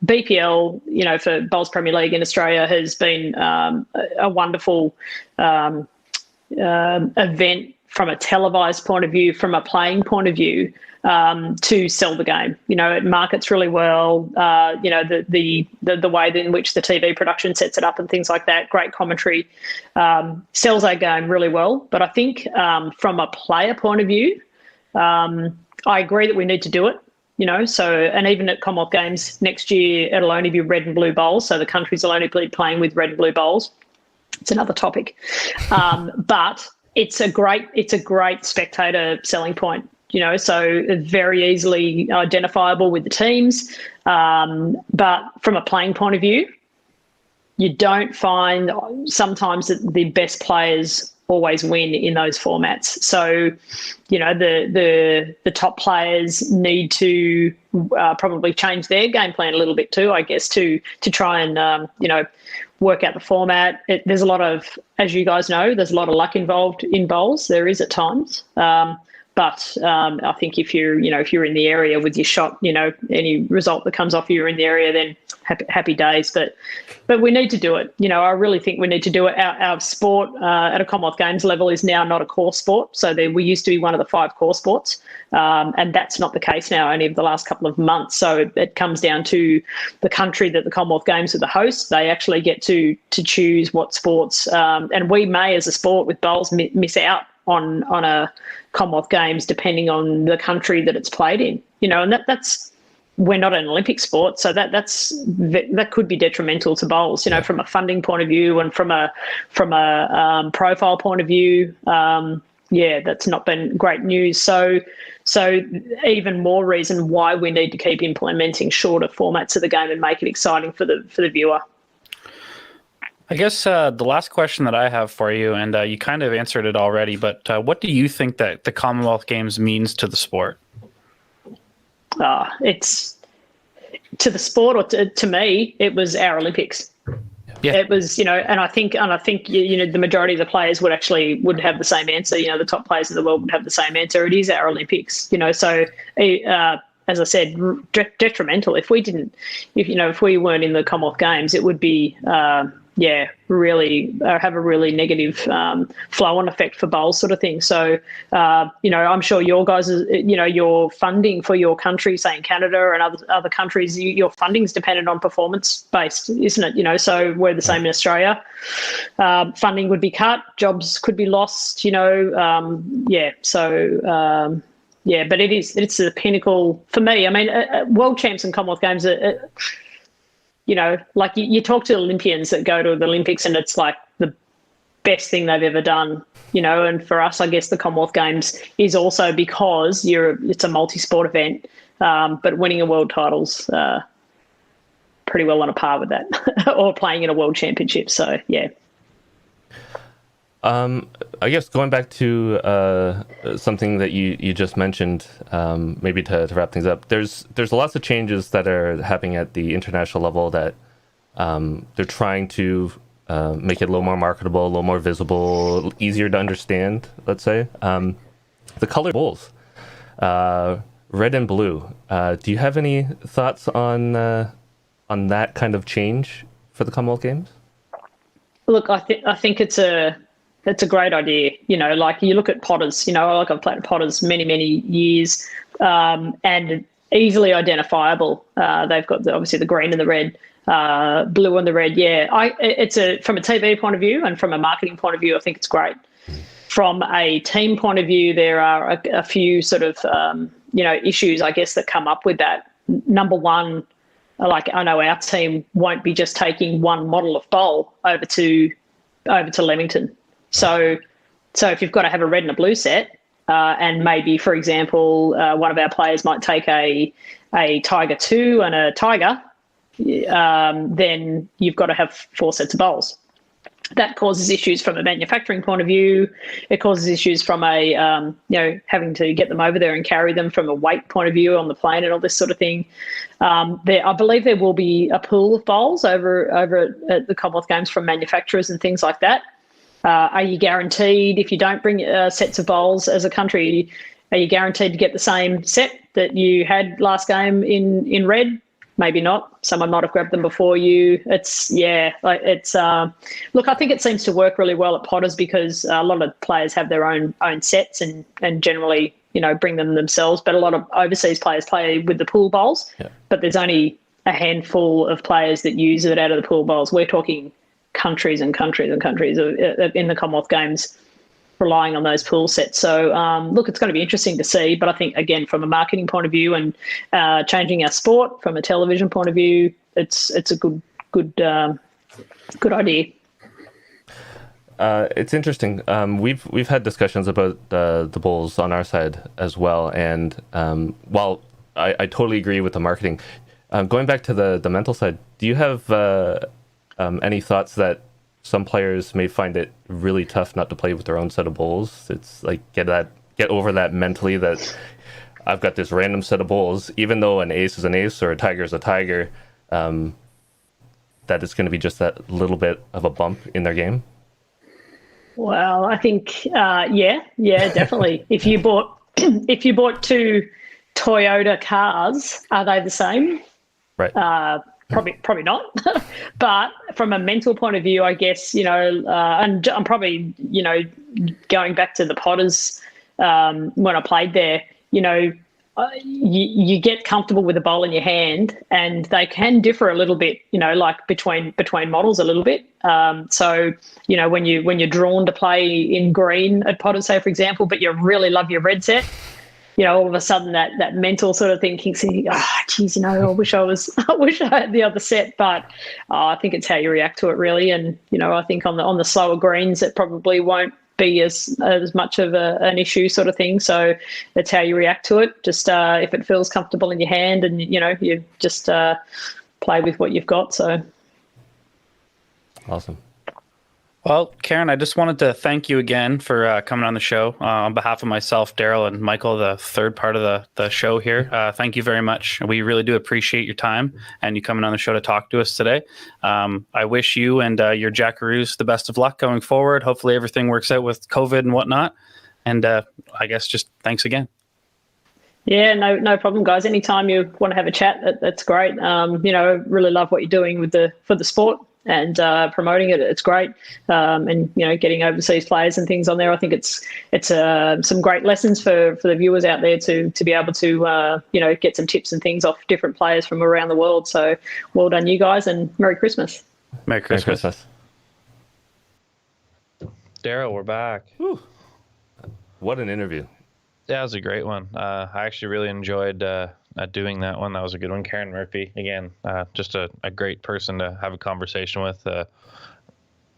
BPL, for Bowls Premier League in Australia has been a wonderful event from a televised point of view, from a playing point of view, to sell the game. It markets really well. The way in which the TV production sets it up and things like that, great commentary, sells our game really well. But I think from a player point of view, I agree that we need to do it. And even at Commonwealth Games next year, it'll only be red and blue bowls. So the countries will only be playing with red and blue bowls. It's another topic. But it's a great spectator selling point, so very easily identifiable with the teams. But from a playing point of view, you don't find sometimes that the best players always win in those formats. So, the top players need to probably change their game plan a little bit too, I guess, to try and, work out the format. There's a lot of, as you guys know, there's a lot of luck involved in bowls. There is at times. But I think if you're in the area with your shot, any result that comes off you're in the area, then happy days. But we need to do it. I really think we need to do it. Our sport at a Commonwealth Games level is now not a core sport. So we used to be one of the 5 core sports, and that's not the case now, only over the last couple of months. So it comes down to the country that the Commonwealth Games are the host. They actually get to choose what sports, and we may, as a sport with bowls, miss out on a Commonwealth Games depending on the country that it's played in. And that's we're not an Olympic sport, so that could be detrimental to bowls. From a funding point of view and from a profile point of view. That's not been great news. So even more reason why we need to keep implementing shorter formats of the game and make it exciting for the viewer. I guess the last question that I have for you, and you kind of answered it already, but what do you think that the Commonwealth Games means to the sport? It's to the sport, or to me, it was our Olympics. Yeah. It was, and I think the majority of the players would have the same answer. The top players in the world would have the same answer. It is our Olympics. So as I said, detrimental. If we weren't in the Commonwealth Games, it would be really have a really negative flow-on effect for bowls, sort of thing. So, I'm sure your guys, your funding for your country, say in Canada and other countries, your funding's dependent on performance-based, isn't it? So we're the same in Australia. Funding would be cut, jobs could be lost, but it's the pinnacle for me. I mean, world champs and Commonwealth Games are like you talk to Olympians that go to the Olympics and it's like the best thing they've ever done, and for us, I guess the Commonwealth Games is also because it's a multi-sport event, but winning a world title's pretty well on a par with that or playing in a world championship. So, yeah. I guess going back to something that you just mentioned, maybe to wrap things up, there's lots of changes that are happening at the international level that they're trying to make it a little more marketable, a little more visible, easier to understand, let's say. The color bowls, red and blue. Do you have any thoughts on that kind of change for the Commonwealth Games? Look, I think it's a great idea. Like you look at Potters, I've played at Potters many, many years, and easily identifiable. They've got obviously the green and the red, blue and the red. Yeah, from a TV point of view and from a marketing point of view, I think it's great. From a team point of view, there are a few sort of, issues, I guess, that come up with that. Number one, like I know our team won't be just taking one model of bowl over to Leamington. So if you've got to have a red and a blue set, and maybe, for example, one of our players might take a Tiger 2 and a Tiger, then you've got to have 4 sets of bowls. That causes issues from a manufacturing point of view. It causes issues from a, having to get them over there and carry them from a weight point of view on the plane and all this sort of thing. I believe there will be a pool of bowls over at the Commonwealth Games from manufacturers and things like that. Are you guaranteed, if you don't bring sets of bowls as a country, are you guaranteed to get the same set that you had last game in red? Maybe not. Someone might have grabbed them before you. Look, I think it seems to work really well at Potters because a lot of players have their own sets and generally, bring them themselves. But a lot of overseas players play with the pool bowls. Yeah. But there's only a handful of players that use it out of the pool bowls. We're talking countries and countries and countries in the Commonwealth Games relying on those pool sets. So, look, it's going to be interesting to see. But I think, again, from a marketing point of view and changing our sport from a television point of view, it's a good idea. It's interesting. We've had discussions about the bowls on our side as well. And while I totally agree with the marketing, going back to the mental side, do you have any thoughts that some players may find it really tough not to play with their own set of bowls? It's like get over that mentally, that I've got this random set of bowls, even though an ace is an ace or a tiger is a tiger, that it's going to be just that little bit of a bump in their game. Well, I think, yeah, definitely. If you bought if you bought two Toyota cars, are they the same? Right. Probably not. But from a mental point of view, I guess, and I'm probably, going back to the Potters when I played there, you get comfortable with the bowl in your hand, and they can differ a little bit, like between models a little bit. So, when you're drawn to play in green at Potters, say for example, but you really love your red set, all of a sudden that mental sort of thing kicks in. Geez, I wish I had the other set, but I think it's how you react to it really. And, I think on the slower greens, it probably won't be as much of an issue sort of thing. So that's how you react to it. Just if it feels comfortable in your hand, and, you just play with what you've got. So. Awesome. Well, Karen, I just wanted to thank you again for coming on the show. On behalf of myself, Daryl, and Michael, the third part of the show here, thank you very much. We really do appreciate your time and you coming on the show to talk to us today. I wish you and your Jackaroos the best of luck going forward. Hopefully everything works out with COVID and whatnot. And I guess just thanks again. Yeah, no problem, guys. Anytime you want to have a chat, that's great. Really love what you're doing for the sport. And promoting it, it's great. And getting overseas players and things on there, I think it's some great lessons for the viewers out there to be able to get some tips and things off different players from around the world. So well done, you guys, and Merry Christmas. Merry Christmas. Merry Christmas. Daryl, we're back. Whew. What an interview. Yeah, it was a great one. I actually really enjoyed doing that one. That was a good one. Karen Murphy, again, just a great person to have a conversation with.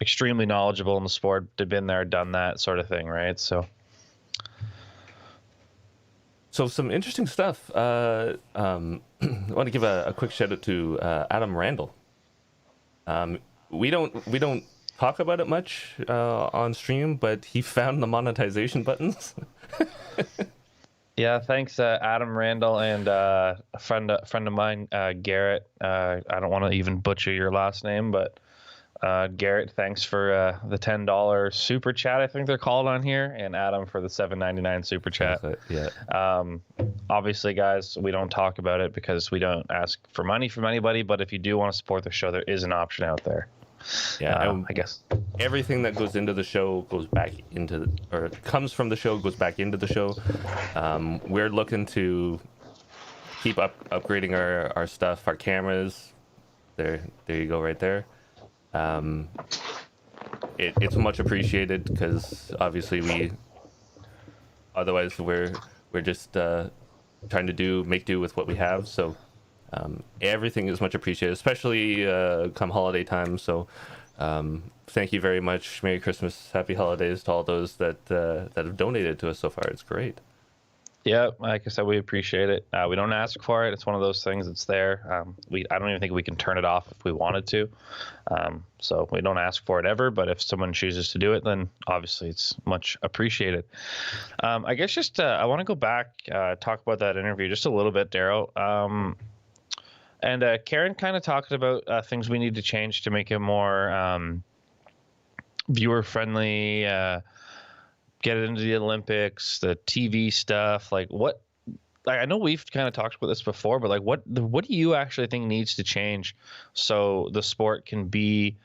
Extremely knowledgeable in the sport. They've been there, done that sort of thing, right? So some interesting stuff. I want to give a quick shout out to Adam Randall. We don't talk about it much on stream, but he found the monetization buttons. yeah, thanks, Adam Randall, and a friend of mine, Garrett. I don't want to even butcher your last name, but Garrett, thanks for the $10 super chat, I think they're called on here, and Adam for the $7.99 super chat. Yeah. Obviously, guys, we don't talk about it because we don't ask for money from anybody. But if you do want to support the show, there is an option out there. Yeah, I guess everything that goes into the show goes back into, or comes from the show goes back into the show. We're looking to keep upgrading our stuff, our cameras. There you go, right there. It's much appreciated because obviously otherwise we're just trying to make do with what we have. So. Everything is much appreciated, especially come holiday time. So thank you very much. Merry Christmas, Happy Holidays to all those that have donated to us so far. It's great. Yeah, like I said, we appreciate it. We don't ask for it. It's one of those things that's there. I don't even think we can turn it off if we wanted to. So we don't ask for it ever. But if someone chooses to do it, then obviously it's much appreciated. I guess just I want to go back, talk about that interview just a little bit, Daryl. And Karen kind of talked about things we need to change to make it more viewer-friendly, get it into the Olympics, the TV stuff. Like what? Like I know we've kind of talked about this before, but like what do you actually think needs to change so the sport can be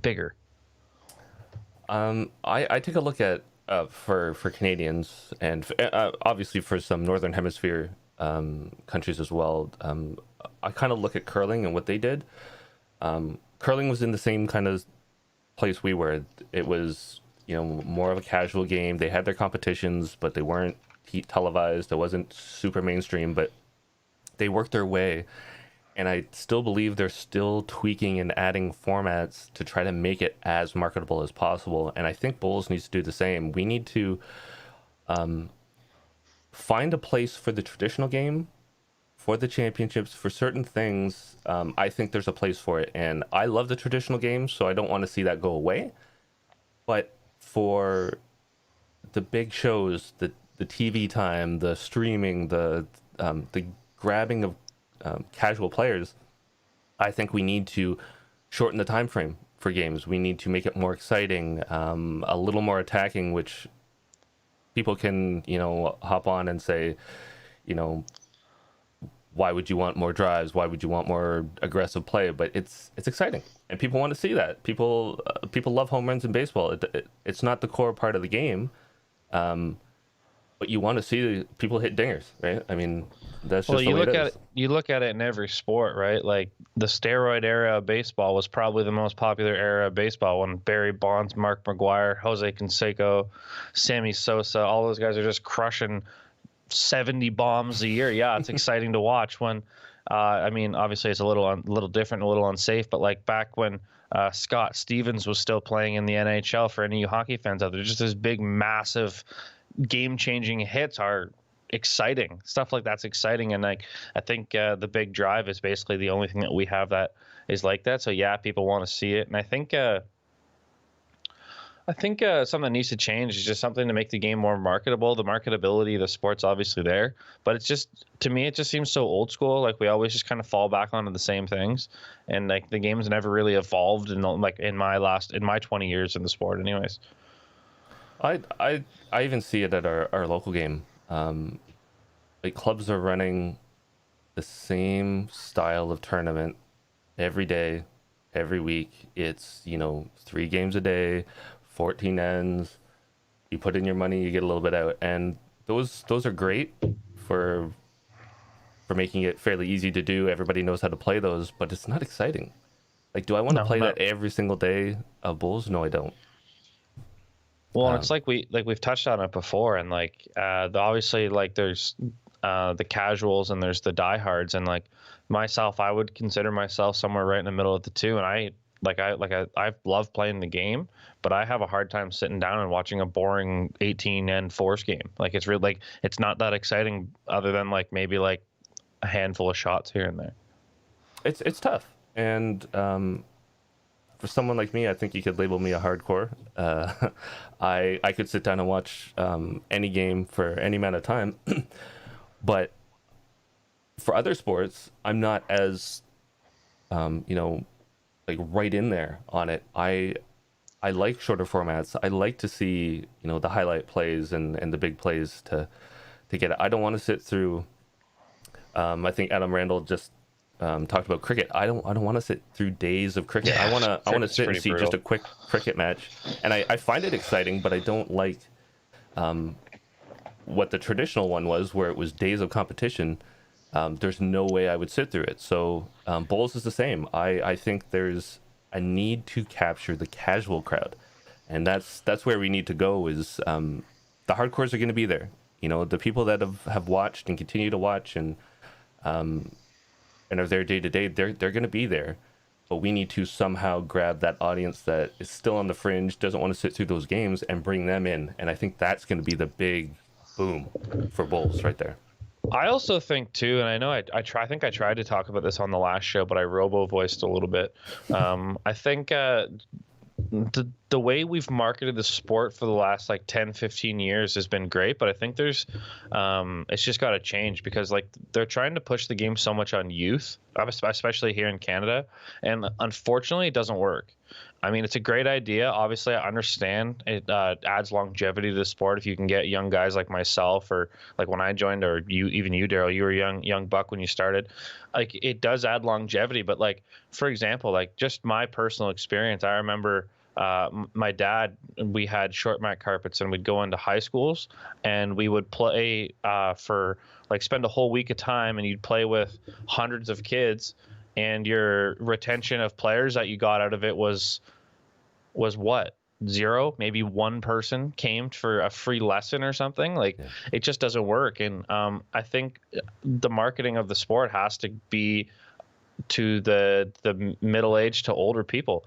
bigger? I take a look at for Canadians and obviously for some Northern Hemisphere countries as well. I kind of look at curling and what they did. Curling was in the same kind of place we were. It was, more of a casual game. They had their competitions, but they weren't televised. It wasn't super mainstream, but they worked their way. And I still believe they're still tweaking and adding formats to try to make it as marketable as possible. And I think bowls needs to do the same. We need to find a place for the traditional game, for the championships, for certain things. I think there's a place for it, and I love the traditional game, so I don't want to see that go away. But for the big shows, the TV time, the streaming, the grabbing of casual players, I think we need to shorten the time frame for games. We need to make it more exciting, a little more attacking, which people can, hop on and say, you know, why would you want more drives? Why would you want more aggressive play? But it's exciting, and people want to see that. People love home runs in baseball. It's not the core part of the game, but you want to see people hit dingers, right? I mean, that's Well, just the you way it look at is. it. You look at it in every sport, right? Like the steroid era of baseball was probably the most popular era of baseball when Barry Bonds, Mark McGwire, Jose Canseco, Sammy Sosa, all those guys are just crushing 70 bombs a year. Yeah, it's exciting to watch when. I mean, obviously it's a little different, a little unsafe, but like back when Scott Stevens was still playing in the NHL, for any of you hockey fans out there, just this big, massive, game-changing hits are exciting. Stuff like that's exciting, and like I think the big drive is basically the only thing that we have that is like that. So yeah, people want to see it, and I think something that needs to change is just something to make the game more marketable. The marketability of the sport's obviously there, but it's just, to me, it just seems so old school. Like we always just kind of fall back onto the same things, and like the game's never really evolved in my 20 years in the sport, anyways. I even see it at our local game. Like clubs are running the same style of tournament every day, every week. It's 3 games a day, 14 ends. You put in your money, you get a little bit out, and those are great for making it fairly easy to do. Everybody knows how to play those, but it's not exciting. Like, do I want to No, play not that every single day of Bulls? No, I don't. well. And it's like we've touched on it before, and like obviously like there's the casuals and there's the diehards, and like myself, I would consider myself somewhere right in the middle of the two, and I love playing the game, but I have a hard time sitting down and watching a boring 18 end force game. Like it's really like it's not that exciting, other than like maybe like a handful of shots here and there. It's tough, and for someone like me, I think you could label me a hardcore. I could sit down and watch any game for any amount of time, but for other sports, I'm not as like right in there on it. I like shorter formats. I like to see the highlight plays and the big plays to get it. I don't want to sit through. I think Adam Randall just talked about cricket. I don't want to sit through days of cricket. Yeah, I want to it's sit and pretty see brutal. just a quick cricket match, and I find it exciting, but I don't like what the traditional one was, where it was days of competition. There's no way I would sit through it. So bowls is the same. I think there's a need to capture the casual crowd, and that's where we need to go. Is the hardcores are going to be there. The people that have watched and continue to watch and are there day to day. They're going to be there, but we need to somehow grab that audience that is still on the fringe, doesn't want to sit through those games, and bring them in. And I think that's going to be the big boom for Bulls right there. I also think too, and I know I think I tried to talk about this on the last show, but I robo voiced a little bit. I think the way we've marketed the sport for the last like 10-15 years has been great, but I think there's it's just got to change, because like they're trying to push the game so much on youth, especially here in Canada, and unfortunately it doesn't work. I mean, it's a great idea. Obviously, I understand it adds longevity to the sport if you can get young guys like myself, or like when I joined, or even you, Daryl, you were young buck when you started. Like it does add longevity, but like for example, like just my personal experience, I remember my dad, we had short mat carpets, and we'd go into high schools and we would play for like spend a whole week of time, and you'd play with hundreds of kids, and your retention of players that you got out of it was what, zero? Maybe one person came for a free lesson or something. Like it just doesn't work. And I think the marketing of the sport has to be to the middle aged to older people,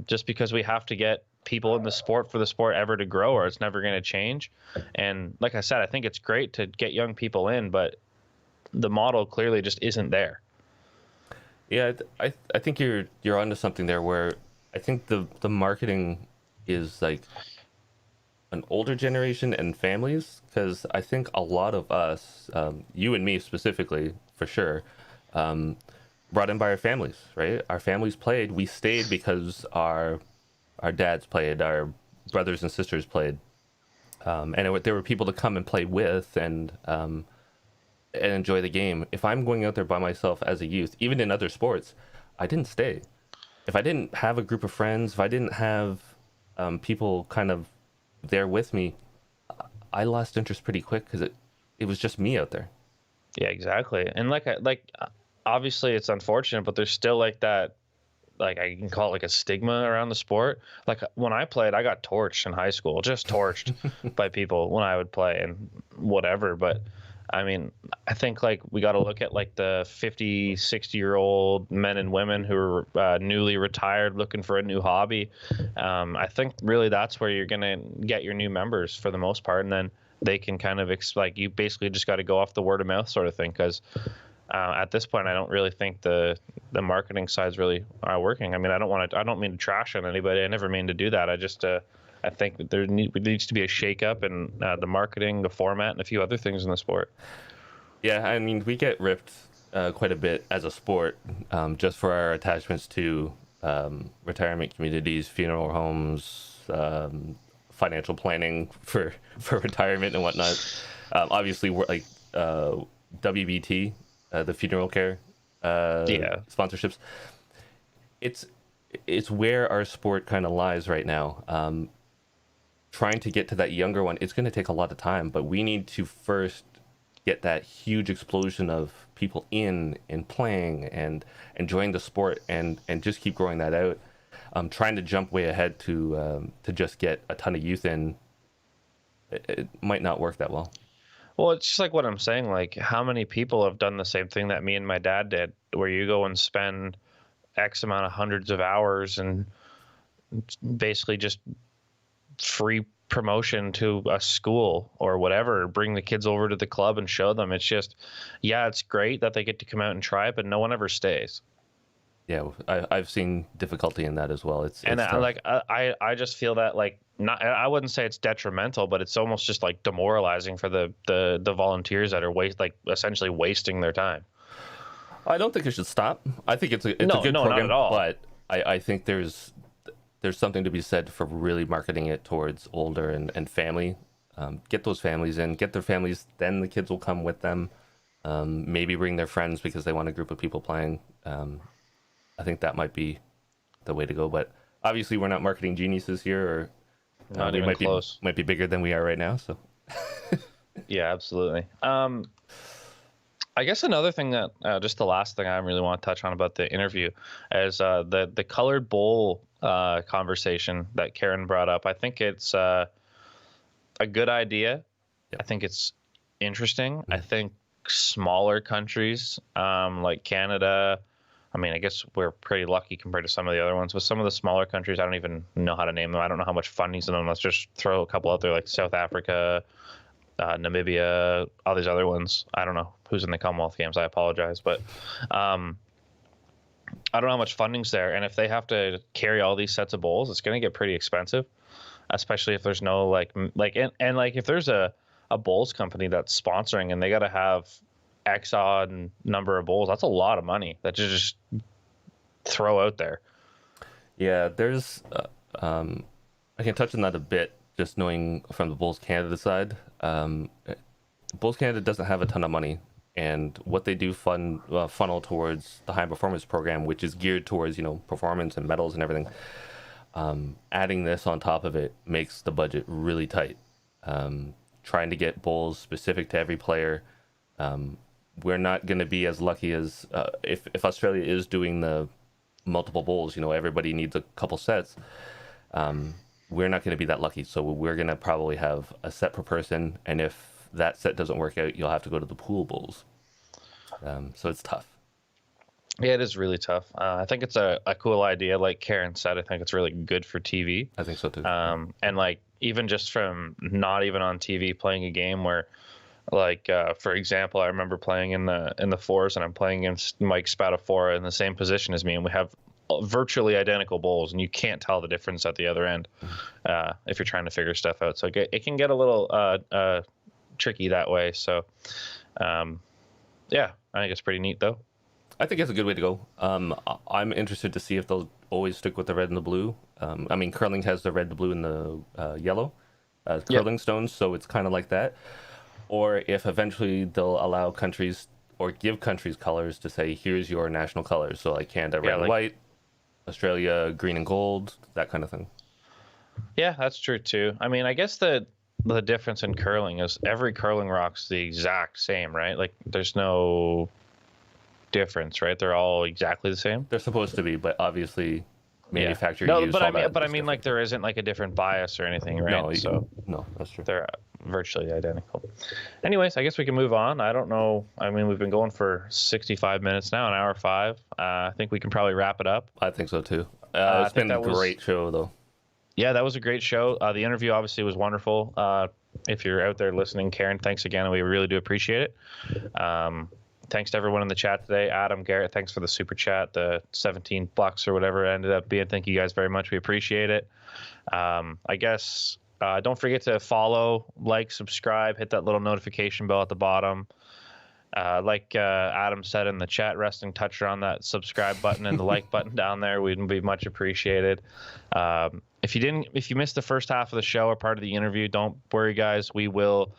just because we have to get people in the sport for the sport ever to grow, or it's never going to change. And like I said, I think it's great to get young people in, but the model clearly just isn't there. Yeah, I think you're onto something there, where I think the marketing is like an older generation and families, because I think a lot of us, you and me specifically, for sure, brought in by our families, right? Our families played. We stayed because our dads played, our brothers and sisters played, There were people to come and play with and enjoy the game. If I'm going out there by myself as a youth, even in other sports, I didn't stay. If I didn't have a group of friends, if I didn't have people kind of there with me, I lost interest pretty quick because it was just me out there. Yeah, exactly. And obviously it's unfortunate, but there's still like that, like I can call it like a stigma around the sport. Like when I played, I got torched in high school, just torched by people when I would play and whatever. But I mean, I think like we got to look at like the 50, 60-year-old men and women who are newly retired looking for a new hobby. I think really that's where you're going to get your new members for the most part. And then they can kind of like you basically just got to go off the word of mouth sort of thing. Because at this point, I don't really think the marketing side's really working. I mean, I don't mean to trash on anybody. I never mean to do that. I just I think that there needs to be a shakeup in the marketing, the format, and a few other things in the sport. Yeah, I mean, we get ripped quite a bit as a sport just for our attachments to retirement communities, funeral homes, financial planning for retirement and whatnot. Obviously, we're like WBT, the funeral care sponsorships. It's where our sport kind of lies right now. Trying to get to that younger one, it's going to take a lot of time, but we need to first get that huge explosion of people in and playing and enjoying the sport and just keep growing that out. Trying to jump way ahead to just get a ton of youth in, it might not work that well. Well, it's just like what I'm saying. Like, how many people have done the same thing that me and my dad did, where you go and spend X amount of hundreds of hours and basically just free promotion to a school or whatever, bring the kids over to the club and show them. It's just, yeah, it's great that they get to come out and try it, but no one ever stays. Yeah, I've seen difficulty in that as well. It's like I just feel that like not, I wouldn't say it's detrimental, but it's almost just like demoralizing for the volunteers that are essentially wasting their time. I don't think it should stop. I think it's a good program, not at all. But I think there's something to be said for really marketing it towards older and family. Get those families in, get their families, then the kids will come with them. Maybe bring their friends because they want a group of people playing. I think that might be the way to go. But obviously, we're not marketing geniuses here, or not even close. Might be bigger than we are right now. So, yeah, absolutely. I guess another thing that just the last thing I really want to touch on about the interview is the colored bowl conversation that Karen brought up. I think it's a good idea. Yep. I think it's interesting. Mm-hmm. I think smaller countries like Canada, I mean, I guess we're pretty lucky compared to some of the other ones, but some of the smaller countries, I don't even know how to name them. I don't know how much funding's in them. Let's just throw a couple out there like South Africa, Namibia, all these other ones. I don't know who's in the Commonwealth Games. I apologize, but I don't know how much funding's there. And if they have to carry all these sets of bowls, it's going to get pretty expensive, especially if there's no if there's a bowls company that's sponsoring and they got to have X odd number of bowls, that's a lot of money that you just throw out there. Yeah, there's I can touch on that a bit, just knowing from the Bowls Canada side. Bowls Canada doesn't have a ton of money, and what they do funnel towards the high performance program, which is geared towards performance and medals and everything. Adding this on top of it makes the budget really tight. Trying to get bowls specific to every player. We're not going to be as lucky as if Australia is doing the multiple bowls. Everybody needs a couple sets. We're not going to be that lucky, so we're going to probably have a set per person, and if that set doesn't work out, you'll have to go to the pool bowls. So it's tough. Yeah, it is really tough. I think it's a cool idea. Like Karen said, I think it's really good for TV. I think so too. And like even just from not even on TV, playing a game where, like for example, I remember playing in the fours, and I'm playing against Mike Spadafora in the same position as me, and we have virtually identical bowls, and you can't tell the difference at the other end if you're trying to figure stuff out. So it can get a little tricky that way. So yeah, I think it's pretty neat though. I think it's a good way to go. I'm interested to see if they'll always stick with the red and the blue. I mean, curling has the red, the blue, and the yellow. curling stones, so it's kind of like that. Or if eventually they'll allow countries or give countries colors to say, here's your national colors. So like Canada, red and white, Australia, green and gold, that kind of thing. Yeah, that's true too. I mean, I guess the difference in curling is every curling rock's the exact same, right? Like there's no difference, right? They're all exactly the same. They're supposed to be, but obviously manufacturer No, use but all I mean, that but I is mean, like different. there isn't like a different bias or anything, right? No, no, that's true. They're virtually identical. Anyways, I guess we can move on. I don't know. I mean, we've been going for 65 minutes now, an hour 5. I think we can probably wrap it up. I think so too. It's been a great show, though. Yeah, that was a great show. The interview obviously was wonderful. If you're out there listening, Karen, thanks again. We really do appreciate it. Thanks to everyone in the chat today. Adam, Garrett, thanks for the super chat, the $17 or whatever it ended up being. Thank you guys very much. We appreciate it. I guess don't forget to follow, like, subscribe, hit that little notification bell at the bottom. Like Adam said in the chat, Resting touched on that subscribe button and the like button down there. We'd be much appreciated. If you missed the first half of the show or part of the interview, don't worry, guys. We will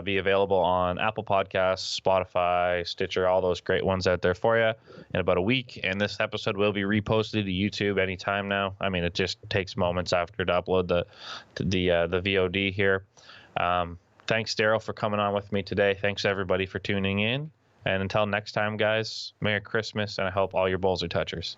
be available on Apple Podcasts, Spotify, Stitcher, all those great ones out there for you in about a week. And this episode will be reposted to YouTube anytime now. I mean, it just takes moments after to upload the VOD here. Thanks, Daryl, for coming on with me today. Thanks, everybody, for tuning in. And until next time, guys, Merry Christmas, and I hope all your bowls are touchers.